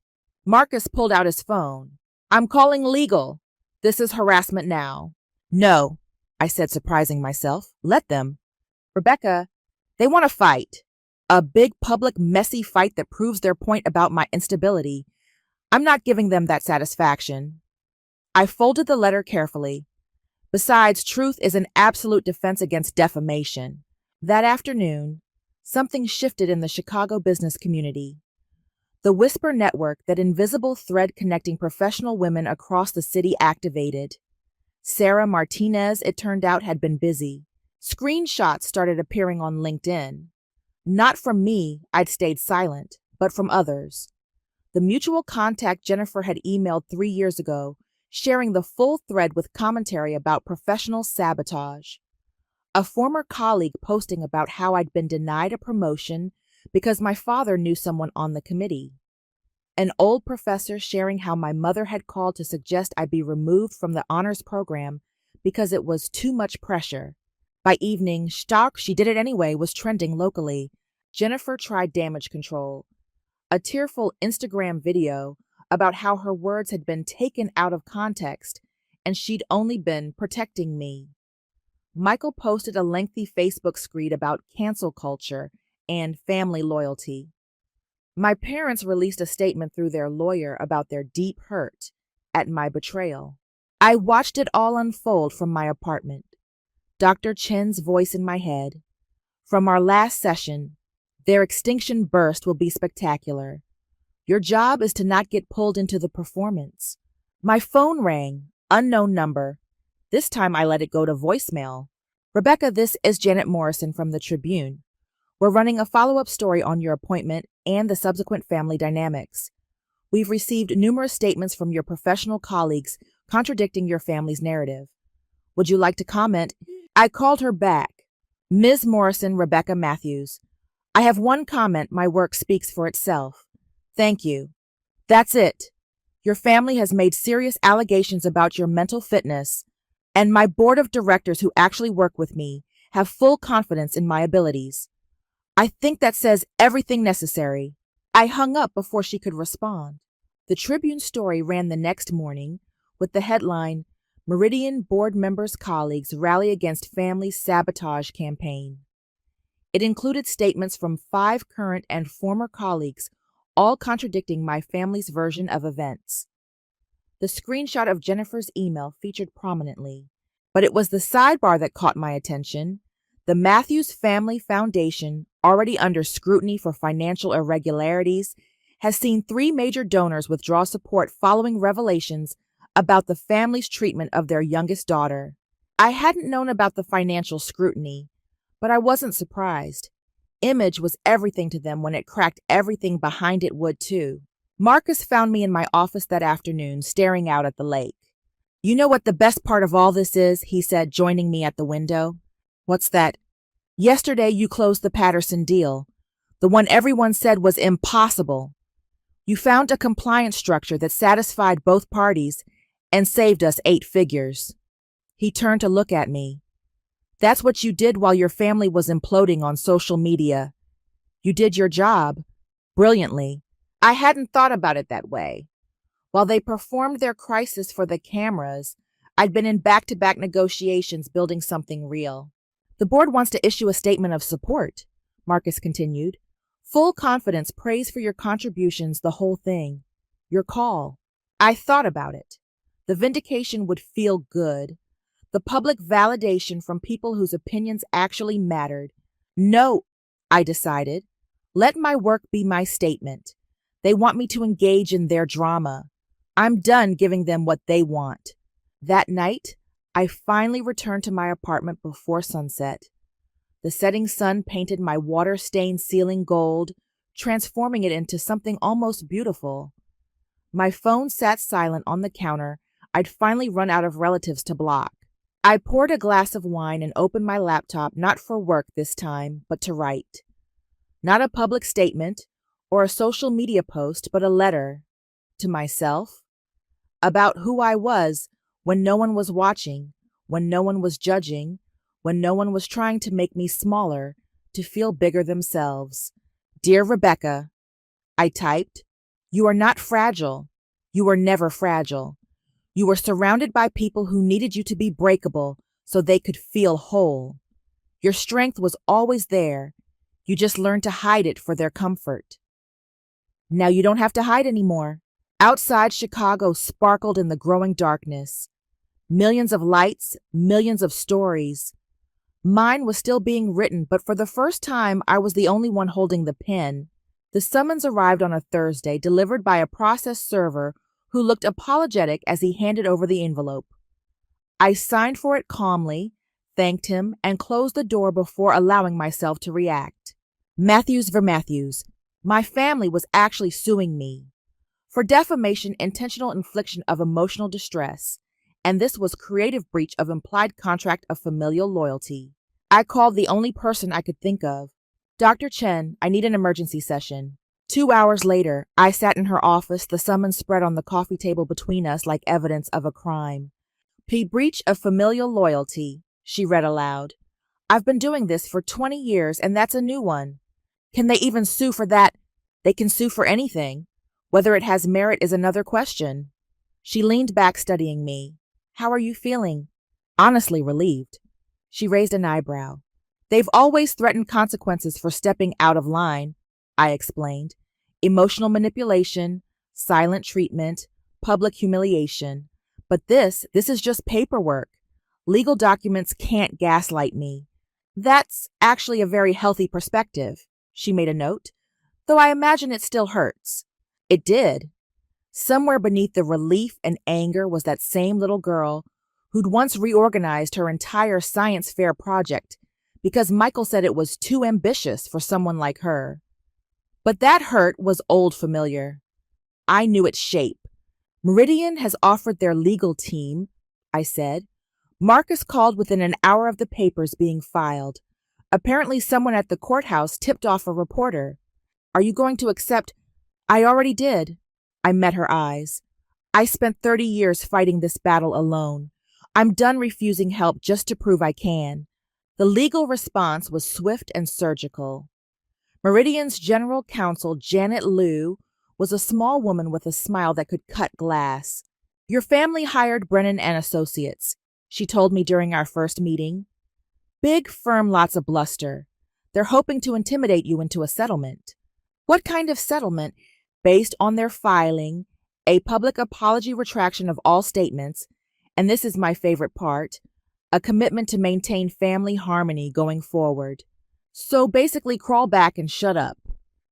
Marcus pulled out his phone. "I'm calling legal. This is harassment now." "No," I said, surprising myself. "Let them. Rebecca, they want to fight. A big, public, messy fight that proves their point about my instability. I'm not giving them that satisfaction." I folded the letter carefully. Besides, truth is an absolute defense against defamation. That afternoon, something shifted in the Chicago business community. The Whisper network, that invisible thread connecting professional women across the city, activated. Sarah Martinez, it turned out, had been busy. Screenshots started appearing on LinkedIn. Not from me, I'd stayed silent, but from others. The mutual contact Jennifer had emailed 3 years ago, sharing the full thread with commentary about professional sabotage. A former colleague posting about how I'd been denied a promotion because my father knew someone on the committee. An old professor sharing how my mother had called to suggest I be removed from the honors program because it was too much pressure. By evening, "Stark, she did it anyway" was trending locally. Jennifer tried damage control. A tearful Instagram video about how her words had been taken out of context and she'd only been protecting me. Michael posted a lengthy Facebook screed about cancel culture and family loyalty. My parents released a statement through their lawyer about their deep hurt at my betrayal. I watched it all unfold from my apartment. Dr. Chen's voice in my head. "From our last session, their extinction burst will be spectacular. Your job is to not get pulled into the performance." My phone rang, unknown number. This time I let it go to voicemail. "Rebecca, this is Janet Morrison from the Tribune. We're running a follow-up story on your appointment and the subsequent family dynamics. We've received numerous statements from your professional colleagues contradicting your family's narrative. Would you like to comment?" I called her back. "Ms. Morrison, Rebecca Matthews. I have one comment. My work speaks for itself. Thank you. That's it. Your family has made serious allegations about your mental fitness, and my board of directors who actually work with me have full confidence in my abilities. I think that says everything necessary." I hung up before she could respond. The Tribune story ran the next morning with the headline, "Meridian Board Members' Colleagues Rally Against Family Sabotage Campaign." It included statements from 5 current and former colleagues, all contradicting my family's version of events. The screenshot of Jennifer's email featured prominently, but it was the sidebar that caught my attention. The Matthews Family Foundation, already under scrutiny for financial irregularities, has seen 3 major donors withdraw support following revelations about the family's treatment of their youngest daughter. I hadn't known about the financial scrutiny, but I wasn't surprised. Image was everything to them when it cracked everything behind it would too. Marcus found me in my office that afternoon, staring out at the lake. "You know what the best part of all this is?" he said, joining me at the window. "What's that?" "Yesterday you closed the Patterson deal, the one everyone said was impossible. You found a compliance structure that satisfied both parties and saved us 8 figures. He turned to look at me. That's what you did while your family was imploding on social media. You did your job brilliantly. I hadn't thought about it that way. While they performed their crisis for the cameras, I'd been in back-to-back negotiations building something real. The board wants to issue a statement of support, Marcus continued. Full confidence, praise for your contributions, the whole thing. Your call. I thought about it. The vindication would feel good. The public validation from people whose opinions actually mattered. No, I decided. Let my work be my statement. They want me to engage in their drama. I'm done giving them what they want. That night, I finally returned to my apartment before sunset. The setting sun painted my water-stained ceiling gold, transforming it into something almost beautiful. My phone sat silent on the counter. I'd finally run out of relatives to block. I poured a glass of wine and opened my laptop, not for work this time, but to write. Not a public statement or a social media post, but a letter to myself about who I was when no one was watching, when no one was judging, when no one was trying to make me smaller, to feel bigger themselves. Dear Rebecca, I typed, you are not fragile. You were never fragile. You were surrounded by people who needed you to be breakable so they could feel whole. Your strength was always there. You just learned to hide it for their comfort. Now you don't have to hide anymore. Outside Chicago sparkled in the growing darkness. Millions of lights, millions of stories. Mine was still being written, but for the first time, I was the only one holding the pen. The summons arrived on a Thursday, delivered by a process server who looked apologetic as he handed over the envelope. I signed for it calmly, thanked him, and closed the door before allowing myself to react. Matthews v. Matthews. My family was actually suing me for defamation, intentional infliction of emotional distress, and this was creative breach of implied contract of familial loyalty. I called the only person I could think of. Dr. Chen, I need an emergency session. 2 hours later, I sat in her office, the summons spread on the coffee table between us like evidence of a crime. Breach of familial loyalty, she read aloud. I've been doing this for 20 years, and that's a new one. Can they even sue for that? They can sue for anything. Whether it has merit is another question. She leaned back, studying me. How are you feeling? Honestly relieved. She raised an eyebrow. They've always threatened consequences for stepping out of line, I explained. Emotional manipulation, silent treatment, public humiliation. But this is just paperwork. Legal documents can't gaslight me. That's actually a very healthy perspective, she made a note, though I imagine it still hurts. It did. Somewhere beneath the relief and anger was that same little girl who'd once reorganized her entire science fair project because Michael said it was too ambitious for someone like her. But that hurt was old familiar. I knew its shape. Meridian has offered their legal team, I said. Marcus called within an hour of the papers being filed. Apparently someone at the courthouse tipped off a reporter. Are you going to accept? I already did. I met her eyes. I spent 30 years fighting this battle alone. I'm done refusing help just to prove I can. The legal response was swift and surgical. Meridian's general counsel, Janet Liu, was a small woman with a smile that could cut glass. Your family hired Brennan and Associates, she told me during our first meeting. Big firm, lots of bluster. They're hoping to intimidate you into a settlement. What kind of settlement? Based on their filing, a public apology, retraction of all statements, and this is my favorite part, a commitment to maintain family harmony going forward. So basically crawl back and shut up.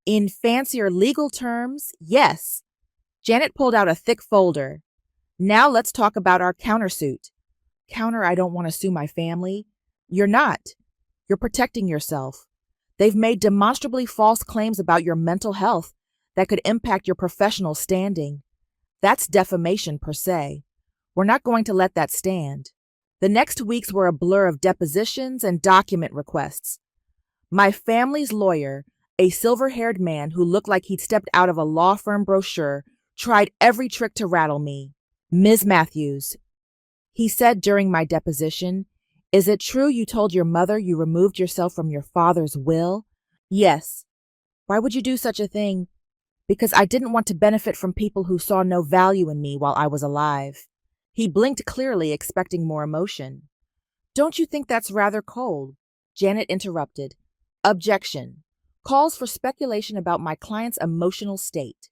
In fancier legal terms, yes. Janet pulled out a thick folder. Now let's talk about our countersuit. Counter, I don't want to sue my family. You're not. You're protecting yourself. They've made demonstrably false claims about your mental health that could impact your professional standing. That's defamation per se. We're not going to let that stand. The next weeks were a blur of depositions and document requests. My family's lawyer, A silver-haired man who looked like he'd stepped out of a law firm brochure tried every trick to rattle me. "Ms. Matthews," he said during my deposition, "is it true you told your mother you removed yourself from your father's will?" "Yes." "Why would you do such a thing?" "Because I didn't want to benefit from people who saw no value in me while I was alive." He blinked clearly, expecting more emotion. "Don't you think that's rather cold?" Janet interrupted. "Objection. Calls for speculation about my client's emotional state."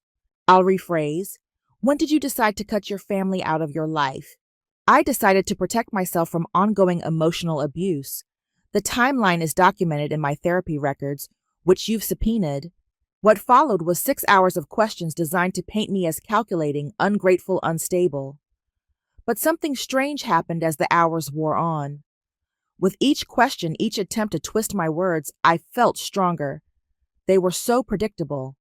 I'll rephrase. When did you decide to cut your family out of your life? I decided to protect myself from ongoing emotional abuse. The timeline is documented in my therapy records, which you've subpoenaed. What followed was 6 hours of questions designed to paint me as calculating, ungrateful, unstable. But something strange happened as the hours wore on. With each question, each attempt to twist my words, I felt stronger. They were so predictable.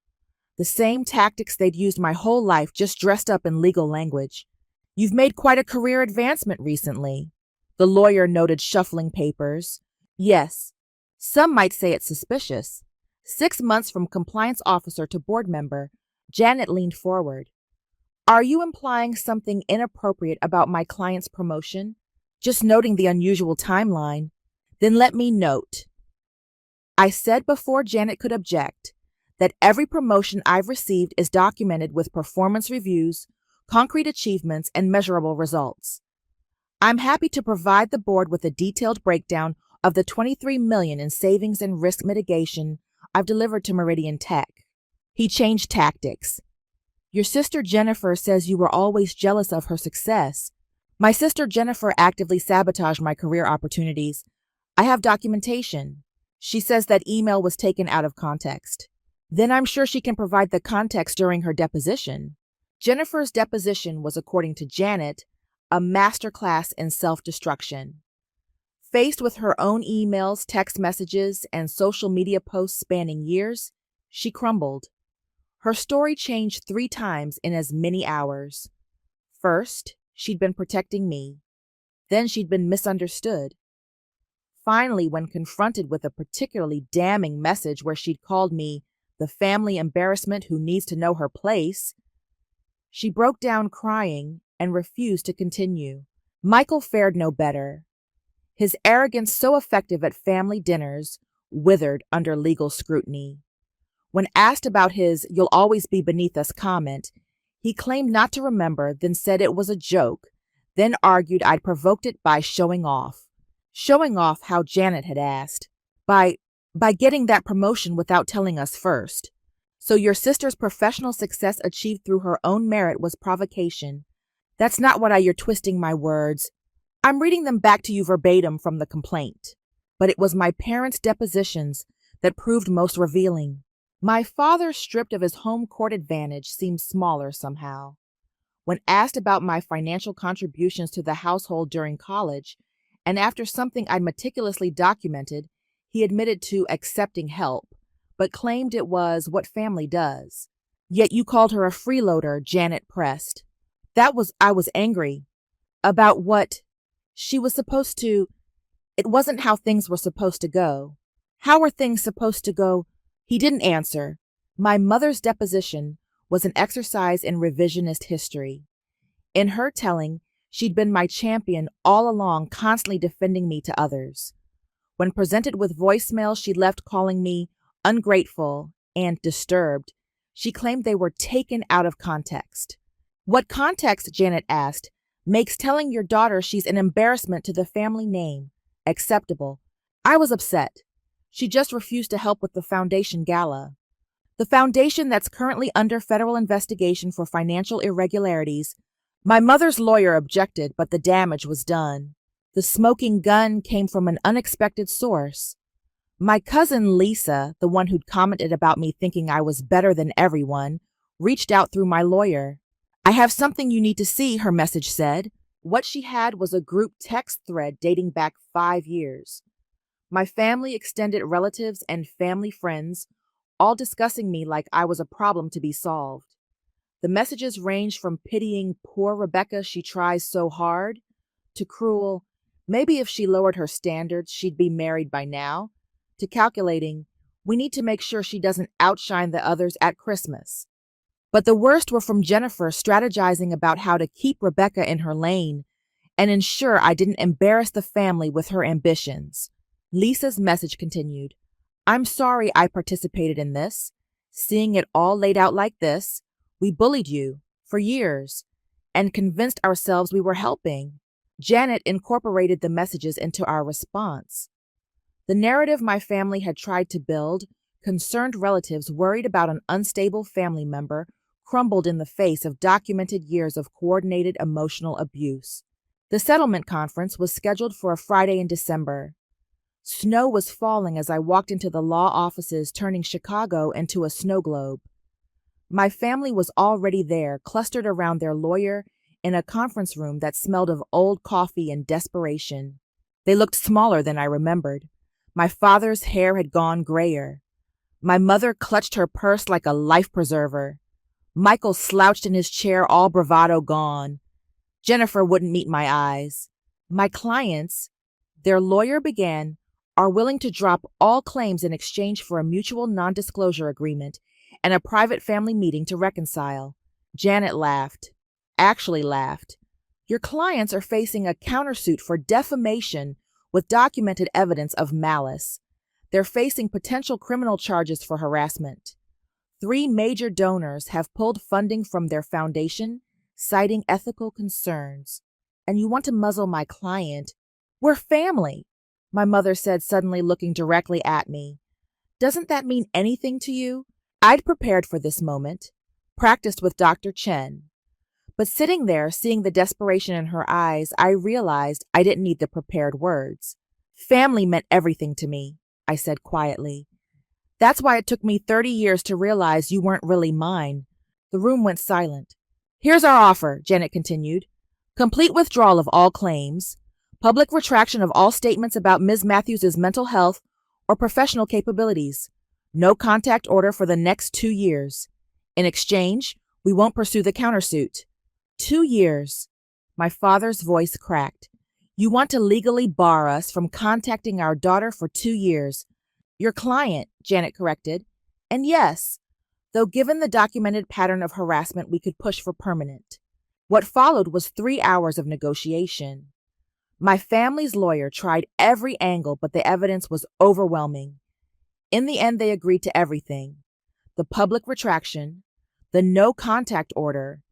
The same tactics they'd used my whole life, just dressed up in legal language. "You've made quite a career advancement recently," the lawyer noted, shuffling papers. "Yes. Some might say it's suspicious. 6 months from compliance officer to board member." Janet leaned forward. "Are you implying something inappropriate about my client's promotion?" "Just noting the unusual timeline." "Then let me note," I said before Janet could object, "that every promotion I've received is documented with performance reviews, concrete achievements, and measurable results. I'm happy to provide the board with a detailed breakdown of the $23 million in savings and risk mitigation I've delivered to Meridian Tech." He changed tactics. "Your sister Jennifer says you were always jealous of her success." "My sister Jennifer actively sabotaged my career opportunities. I have documentation." She says that email was taken out of context. "Then I'm sure she can provide the context during her deposition." Jennifer's deposition was, according to Janet, a masterclass in self-destruction. Faced with her own emails, text messages, and social media posts spanning years, she crumbled. Her story changed 3 times in as many hours. First, she'd been protecting me. Then she'd been misunderstood. Finally, when confronted with a particularly damning message where she'd called me the family embarrassment who needs to know her place, she broke down crying and refused to continue. Michael fared no better. His arrogance, so effective at family dinners, withered under legal scrutiny. When asked about his "you'll always be beneath us" comment, he claimed not to remember, then said it was a joke, then argued I'd provoked it by showing off. Showing off how Janet had asked. By getting that promotion without telling us first. So your sister's professional success achieved through her own merit was provocation. That's not what you're twisting my words. I'm reading them back to you verbatim from the complaint. But it was my parents' depositions that proved most revealing. My father, stripped of his home court advantage, seemed smaller somehow. When asked about my financial contributions to the household during college, and after something I'd meticulously documented, he admitted to accepting help, but claimed it was what family does. "Yet you called her a freeloader," Janet pressed. I was angry. About what she was supposed to. It wasn't how things were supposed to go. "How are things supposed to go?" He didn't answer. My mother's deposition was an exercise in revisionist history. In her telling, she'd been my champion all along, constantly defending me to others. When presented with voicemails she left calling me ungrateful and disturbed, she claimed they were taken out of context. "What context," Janet asked, "makes telling your daughter she's an embarrassment to the family name acceptable?" I was upset. She just refused to help with the foundation gala. The foundation that's currently under federal investigation for financial irregularities. My mother's lawyer objected, but the damage was done. The smoking gun came from an unexpected source. My cousin Lisa, the one who'd commented about me thinking I was better than everyone, reached out through my lawyer. "I have something you need to see," her message said. What she had was a group text thread dating back 5 years. My family, extended relatives, and family friends, all discussing me like I was a problem to be solved. The messages ranged from pitying "poor Rebecca, she tries so hard," to cruel "maybe if she lowered her standards, she'd be married by now," to calculating We need to make sure she doesn't outshine the others at Christmas. But the worst were from Jennifer strategizing about how to keep Rebecca in her lane and ensure I didn't embarrass the family with her ambitions. Lisa's message continued. I'm sorry I participated in this. Seeing it all laid out like this, we bullied you for years and convinced ourselves we were helping. Janet incorporated the messages into our response. The narrative my family had tried to build, concerned relatives worried about an unstable family member, crumbled in the face of documented years of coordinated emotional abuse. The settlement conference was scheduled for a Friday in December. Snow was falling as I walked into the law offices, turning Chicago into a snow globe. My family was already there, clustered around their lawyer in a conference room that smelled of old coffee and desperation. They looked smaller than I remembered. My father's hair had gone grayer. My mother clutched her purse like a life preserver. Michael slouched in his chair, all bravado gone. Jennifer wouldn't meet my eyes. My clients, their lawyer began, are willing to drop all claims in exchange for a mutual non-disclosure agreement and a private family meeting to reconcile. Janet laughed. Actually laughed. Your clients are facing a countersuit for defamation with documented evidence of malice. They're facing potential criminal charges for harassment. 3 major donors have pulled funding from their foundation, citing ethical concerns. And you want to muzzle my client? We're family, my mother said, suddenly looking directly at me. Doesn't that mean anything to you? I'd prepared for this moment, practiced with Dr. Chen. But sitting there, seeing the desperation in her eyes, I realized I didn't need the prepared words. Family meant everything to me, I said quietly. That's why it took me 30 years to realize you weren't really mine. The room went silent. Here's our offer, Janet continued. Complete withdrawal of all claims, public retraction of all statements about Ms. Matthews' mental health or professional capabilities. No contact order for the next 2 years. In exchange, we won't pursue the countersuit. 2 years. My father's voice cracked. You want to legally bar us from contacting our daughter for 2 years. Your client, Janet corrected. And yes, though given the documented pattern of harassment, we could push for permanent. What followed was 3 hours of negotiation. My family's lawyer tried every angle, but the evidence was overwhelming. In the end, they agreed to everything. The public retraction, the no contact order,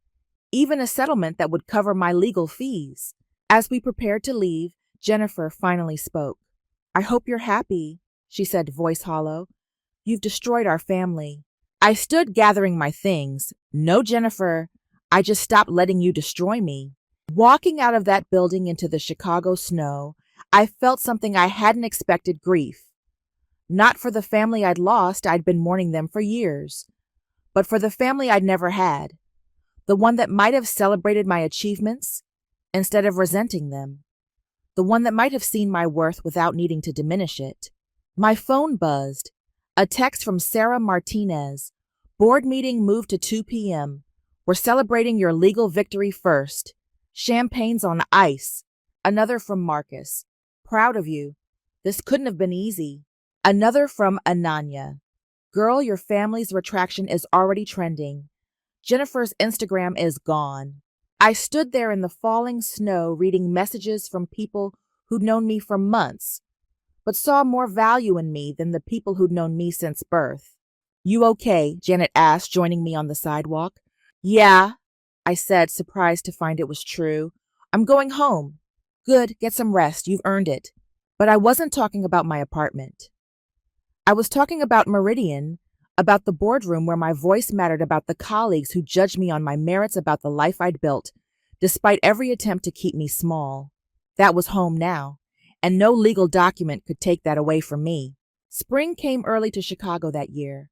even a settlement that would cover my legal fees. As we prepared to leave, Jennifer finally spoke. I hope you're happy, she said, voice hollow. You've destroyed our family. I stood gathering my things. No, Jennifer, I just stopped letting you destroy me. Walking out of that building into the Chicago snow, I felt something I hadn't expected: grief. Not for the family I'd lost, I'd been mourning them for years, but for the family I'd never had, the one that might have celebrated my achievements instead of resenting them, the one that might have seen my worth without needing to diminish it. My phone buzzed. A text from Sarah Martinez. Board meeting moved to 2 p.m. We're celebrating your legal victory first. Champagne's on ice. Another from Marcus. Proud of you. This couldn't have been easy. Another from Ananya. Girl, your family's retraction is already trending. Jennifer's Instagram is gone. I stood there in the falling snow reading messages from people who'd known me for months, but saw more value in me than the people who'd known me since birth. You okay? Janet asked, joining me on the sidewalk. Yeah, I said, surprised to find it was true. I'm going home. Good, get some rest. You've earned it. But I wasn't talking about my apartment. I was talking about Meridian, about the boardroom where my voice mattered, about the colleagues who judged me on my merits, about the life I'd built, despite every attempt to keep me small. That was home now, and no legal document could take that away from me. Spring came early to Chicago that year.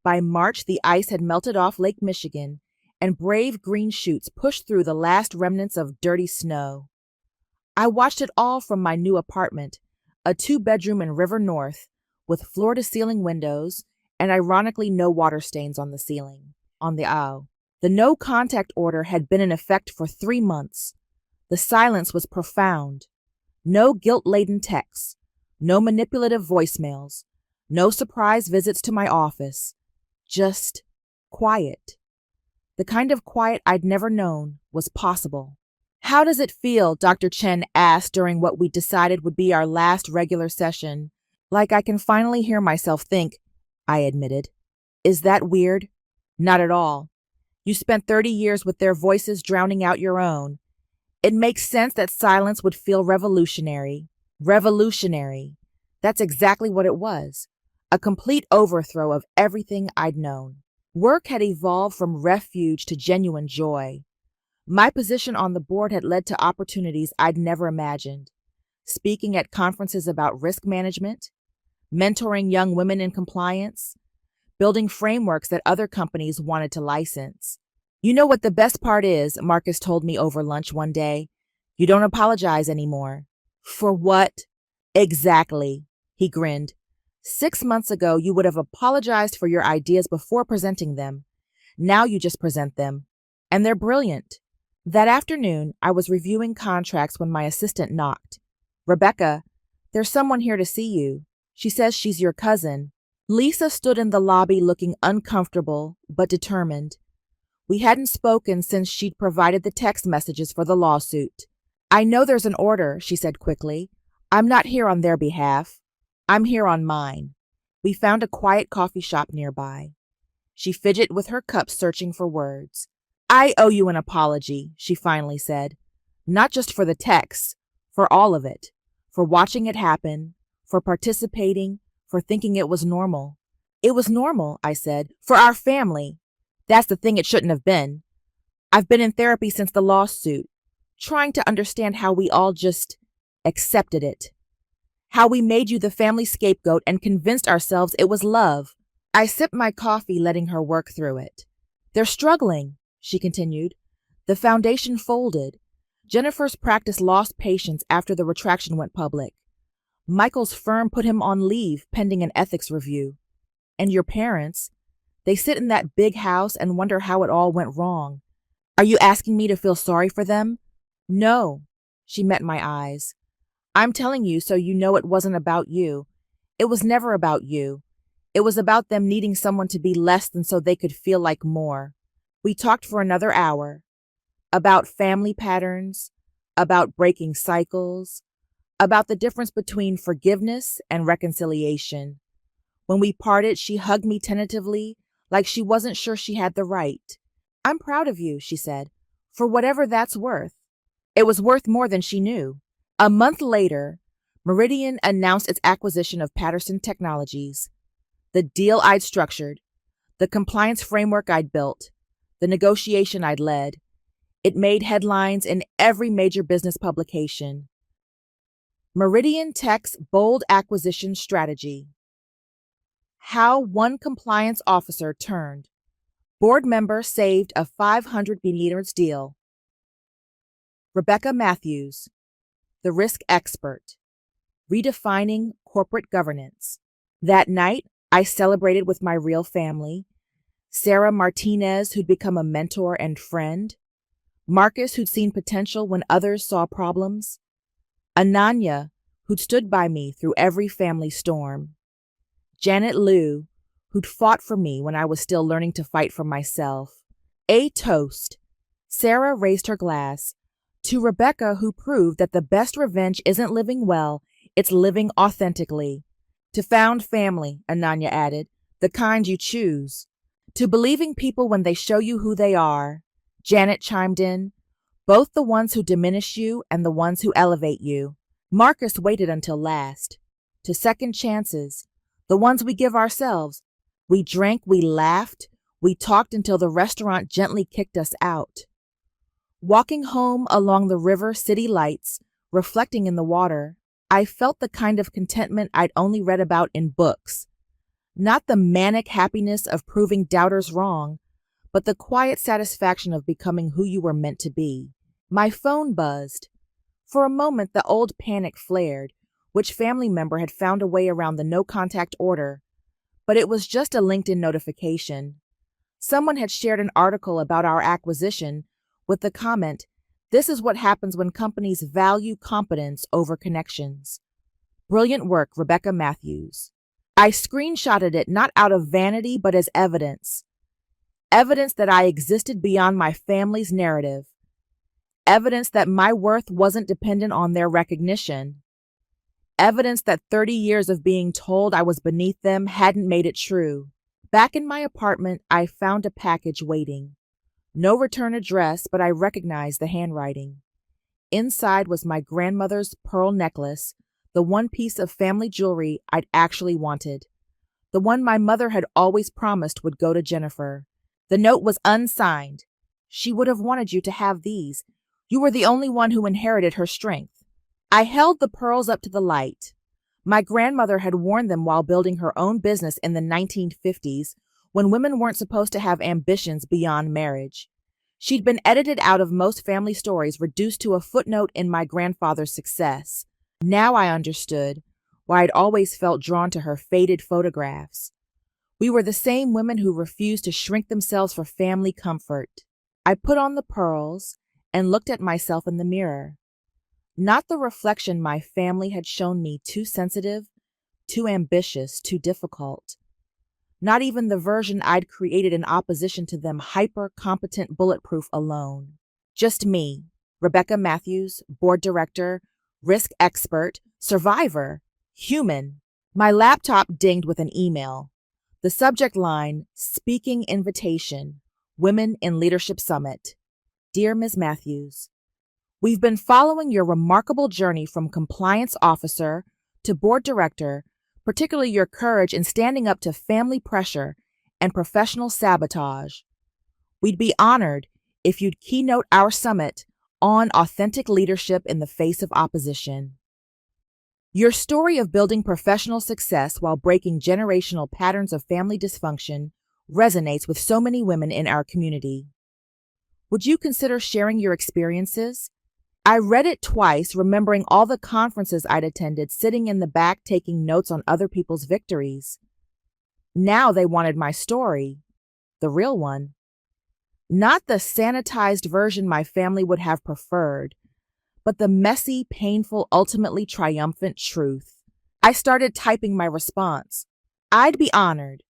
By March, the ice had melted off Lake Michigan, and brave green shoots pushed through the last remnants of dirty snow. I watched it all from my new apartment, a 2-bedroom in River North, with floor-to-ceiling windows, and ironically no water stains on the ceiling, on the aisle. The no-contact order had been in effect for 3 months. The silence was profound. No guilt-laden texts, no manipulative voicemails, No surprise visits to my office. Just quiet. The kind of quiet I'd never known was possible. "How does it feel?" Dr. Chen asked during what we decided would be our last regular session. "Like I can finally hear myself think," I admitted. "Is that weird?" "Not at all. You spent 30 years with their voices drowning out your own. It makes sense that silence would feel revolutionary." Revolutionary. That's exactly what it was. A complete overthrow of everything I'd known. Work had evolved from refuge to genuine joy. My position on the board had led to opportunities I'd never imagined. Speaking at conferences about risk management, mentoring young women in compliance, building frameworks that other companies wanted to license. "You know what the best part is," Marcus told me over lunch one day. "You don't apologize anymore." "For what?" "Exactly," he grinned. "6 months ago, you would have apologized for your ideas before presenting them. Now you just present them. And they're brilliant." That afternoon, I was reviewing contracts when my assistant knocked. "Rebecca, there's someone here to see you. She says she's your cousin." Lisa stood in the lobby looking uncomfortable but determined. We hadn't spoken since she'd provided the text messages for the lawsuit. "I know there's an order," she said quickly. "I'm not here on their behalf. I'm here on mine." We found a quiet coffee shop nearby. She fidgeted with her cup, searching for words. "I owe you an apology," she finally said. "Not just for the text, for all of it. For watching it happen, for participating, for thinking it was normal." "It was normal," I said, "for our family. That's the thing it shouldn't have been. I've been in therapy since the lawsuit, trying to understand how we all just accepted it. How we made you the family scapegoat and convinced ourselves it was love." I sipped my coffee, letting her work through it. "They're struggling," she continued. "The foundation folded. Jennifer's practice lost patients after the retraction went public. Michael's firm put him on leave pending an ethics review. And your parents, they sit in that big house and wonder how it all went wrong. Are you asking me to feel sorry for them?" "No," she met my eyes. "I'm telling you so you know it wasn't about you. It was never about you. It was about them needing someone to be less than so they could feel like more." We talked for another hour. About family patterns, about breaking cycles, about the difference between forgiveness and reconciliation. When we parted, she hugged me tentatively, like she wasn't sure she had the right. "I'm proud of you," she said, "for whatever that's worth." It was worth more than she knew. A month later, Meridian announced its acquisition of Patterson Technologies. The deal I'd structured, the compliance framework I'd built, the negotiation I'd led. It made headlines in every major business publication. Meridian Tech's bold acquisition strategy. How one compliance officer turned. Board member saved a $500 million deal. Rebecca Matthews, the risk expert. Redefining corporate governance. That night, I celebrated with my real family. Sarah Martinez, who'd become a mentor and friend. Marcus, who'd seen potential when others saw problems. Ananya, who'd stood by me through every family storm. Janet Liu, who'd fought for me when I was still learning to fight for myself. A toast. Sarah raised her glass. To Rebecca, who proved that the best revenge isn't living well, it's living authentically. To found family, Ananya added, the kind you choose. To believing people when they show you who they are, Janet chimed in, both the ones who diminish you and the ones who elevate you. Marcus waited until last. To second chances, the ones we give ourselves. We drank, we laughed, we talked until the restaurant gently kicked us out. Walking home along the river city lights, reflecting in the water, I felt the kind of contentment I'd only read about in books. Not the manic happiness of proving doubters wrong, but the quiet satisfaction of becoming who you were meant to be. My phone buzzed. For a moment, the old panic flared. Which family member had found a way around the no-contact order? But it was just a LinkedIn notification. Someone had shared an article about our acquisition with the comment, "This is what happens when companies value competence over connections." Brilliant work, Rebecca Matthews. I screenshotted it not out of vanity but as evidence. Evidence that I existed beyond my family's narrative. Evidence that my worth wasn't dependent on their recognition. Evidence that 30 years of being told I was beneath them hadn't made it true. Back in my apartment, I found a package waiting. No return address, but I recognized the handwriting. Inside was my grandmother's pearl necklace, the one piece of family jewelry I'd actually wanted. The one my mother had always promised would go to Jennifer. The note was unsigned. She would have wanted you to have these. You were the only one who inherited her strength. I held the pearls up to the light. My grandmother had worn them while building her own business in the 1950s, when women weren't supposed to have ambitions beyond marriage. She'd been edited out of most family stories, reduced to a footnote in my grandfather's success. Now I understood why I'd always felt drawn to her faded photographs. We were the same women who refused to shrink themselves for family comfort. I put on the pearls and looked at myself in the mirror. Not the reflection my family had shown me too sensitive, too ambitious, too difficult. Not even the version I'd created in opposition to them, hyper-competent, bulletproof alone. Just me, Rebecca Matthews, board director, risk expert, survivor, human. My laptop dinged with an email. The subject line, Speaking Invitation, Women in Leadership Summit. Dear Ms. Matthews, we've been following your remarkable journey from compliance officer to board director, particularly your courage in standing up to family pressure and professional sabotage. We'd be honored if you'd keynote our summit on authentic leadership in the face of opposition. Your story of building professional success while breaking generational patterns of family dysfunction resonates with so many women in our community. Would you consider sharing your experiences? I read it twice, remembering all the conferences I'd attended, sitting in the back taking notes on other people's victories. Now they wanted my story, the real one. Not the sanitized version my family would have preferred, but the messy, painful, ultimately triumphant truth. I started typing my response. I'd be honored.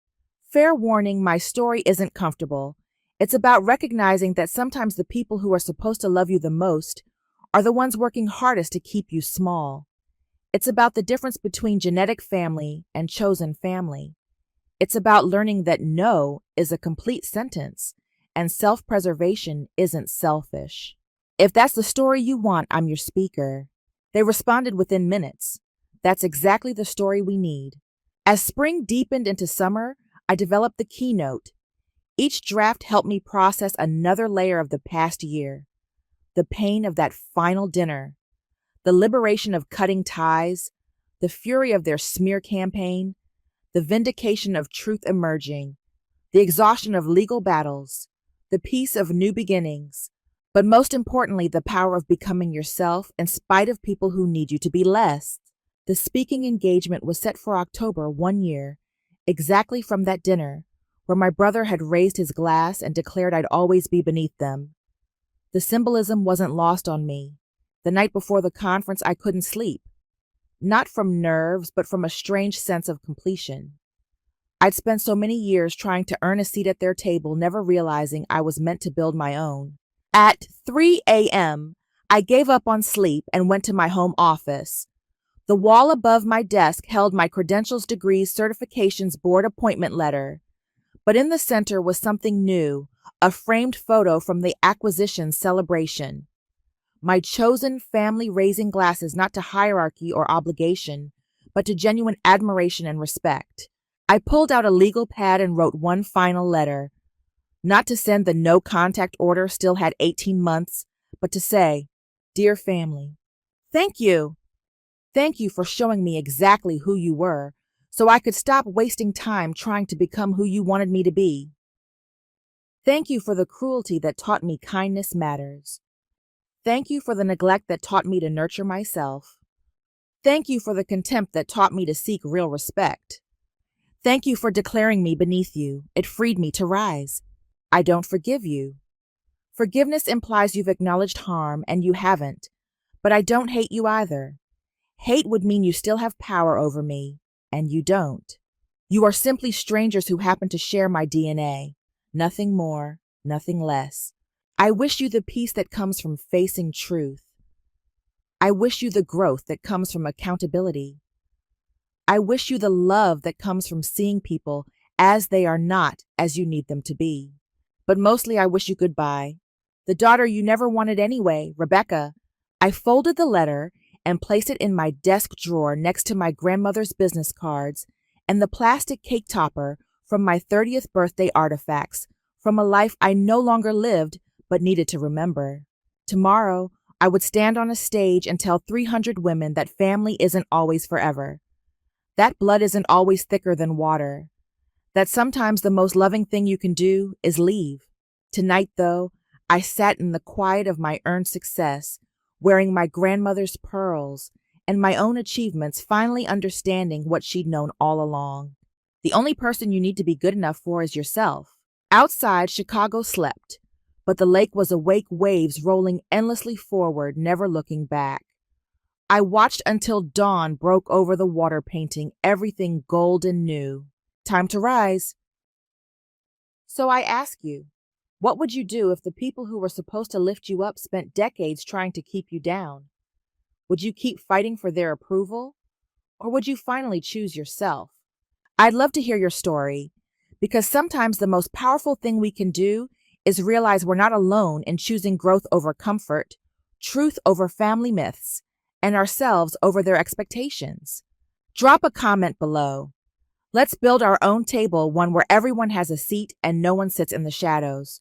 Fair warning, my story isn't comfortable. It's about recognizing that sometimes the people who are supposed to love you the most are the ones working hardest to keep you small. It's about the difference between genetic family and chosen family. It's about learning that no is a complete sentence and self-preservation isn't selfish. If that's the story you want, I'm your speaker. They responded within minutes. That's exactly the story we need. As spring deepened into summer, I developed the keynote. Each draft helped me process another layer of the past year. The pain of that final dinner, the liberation of cutting ties, the fury of their smear campaign, the vindication of truth emerging, the exhaustion of legal battles, the peace of new beginnings, but most importantly, the power of becoming yourself in spite of people who need you to be less. The speaking engagement was set for October 1 year, exactly from that dinner, where my brother had raised his glass and declared I'd always be beneath them. The symbolism wasn't lost on me. The night before the conference, I couldn't sleep. Not from nerves, but from a strange sense of completion. I'd spent so many years trying to earn a seat at their table, never realizing I was meant to build my own. At 3 a.m., I gave up on sleep and went to my home office. The wall above my desk held my credentials, degrees, certifications, board appointment letter. But in the center was something new, a framed photo from the acquisition celebration. My chosen family raising glasses not to hierarchy or obligation, but to genuine admiration and respect. I pulled out a legal pad and wrote one final letter. Not to send the no contact order, still had 18 months, but to say, Dear family, thank you. Thank you for showing me exactly who you were, so I could stop wasting time trying to become who you wanted me to be. Thank you for the cruelty that taught me kindness matters. Thank you for the neglect that taught me to nurture myself. Thank you for the contempt that taught me to seek real respect. Thank you for declaring me beneath you. It freed me to rise. I don't forgive you. Forgiveness implies you've acknowledged harm, and you haven't. But I don't hate you either. Hate would mean you still have power over me, and you don't. You are simply strangers who happen to share my DNA. Nothing more, nothing less. I wish you the peace that comes from facing truth. I wish you the growth that comes from accountability. I wish you the love that comes from seeing people as they are, not as you need them to be. But mostly I wish you goodbye. The daughter you never wanted anyway, Rebecca. I folded the letter and placed it in my desk drawer next to my grandmother's business cards and the plastic cake topper from my 30th birthday artifacts from a life I no longer lived but needed to remember. Tomorrow, I would stand on a stage and tell 300 women that family isn't always forever. That blood isn't always thicker than water. That sometimes the most loving thing you can do is leave. Tonight, though, I sat in the quiet of my earned success, wearing my grandmother's pearls and my own achievements, finally understanding what she'd known all along. The only person you need to be good enough for is yourself. Outside, Chicago slept, but the lake was awake, waves rolling endlessly forward, never looking back. I watched until dawn broke over the water, painting everything gold and new. Time to rise. So I ask you, what would you do if the people who were supposed to lift you up spent decades trying to keep you down? Would you keep fighting for their approval? Or would you finally choose yourself? I'd love to hear your story, because sometimes the most powerful thing we can do is realize we're not alone in choosing growth over comfort, truth over family myths, and ourselves over their expectations. Drop a comment below. Let's build our own table, one where everyone has a seat and no one sits in the shadows.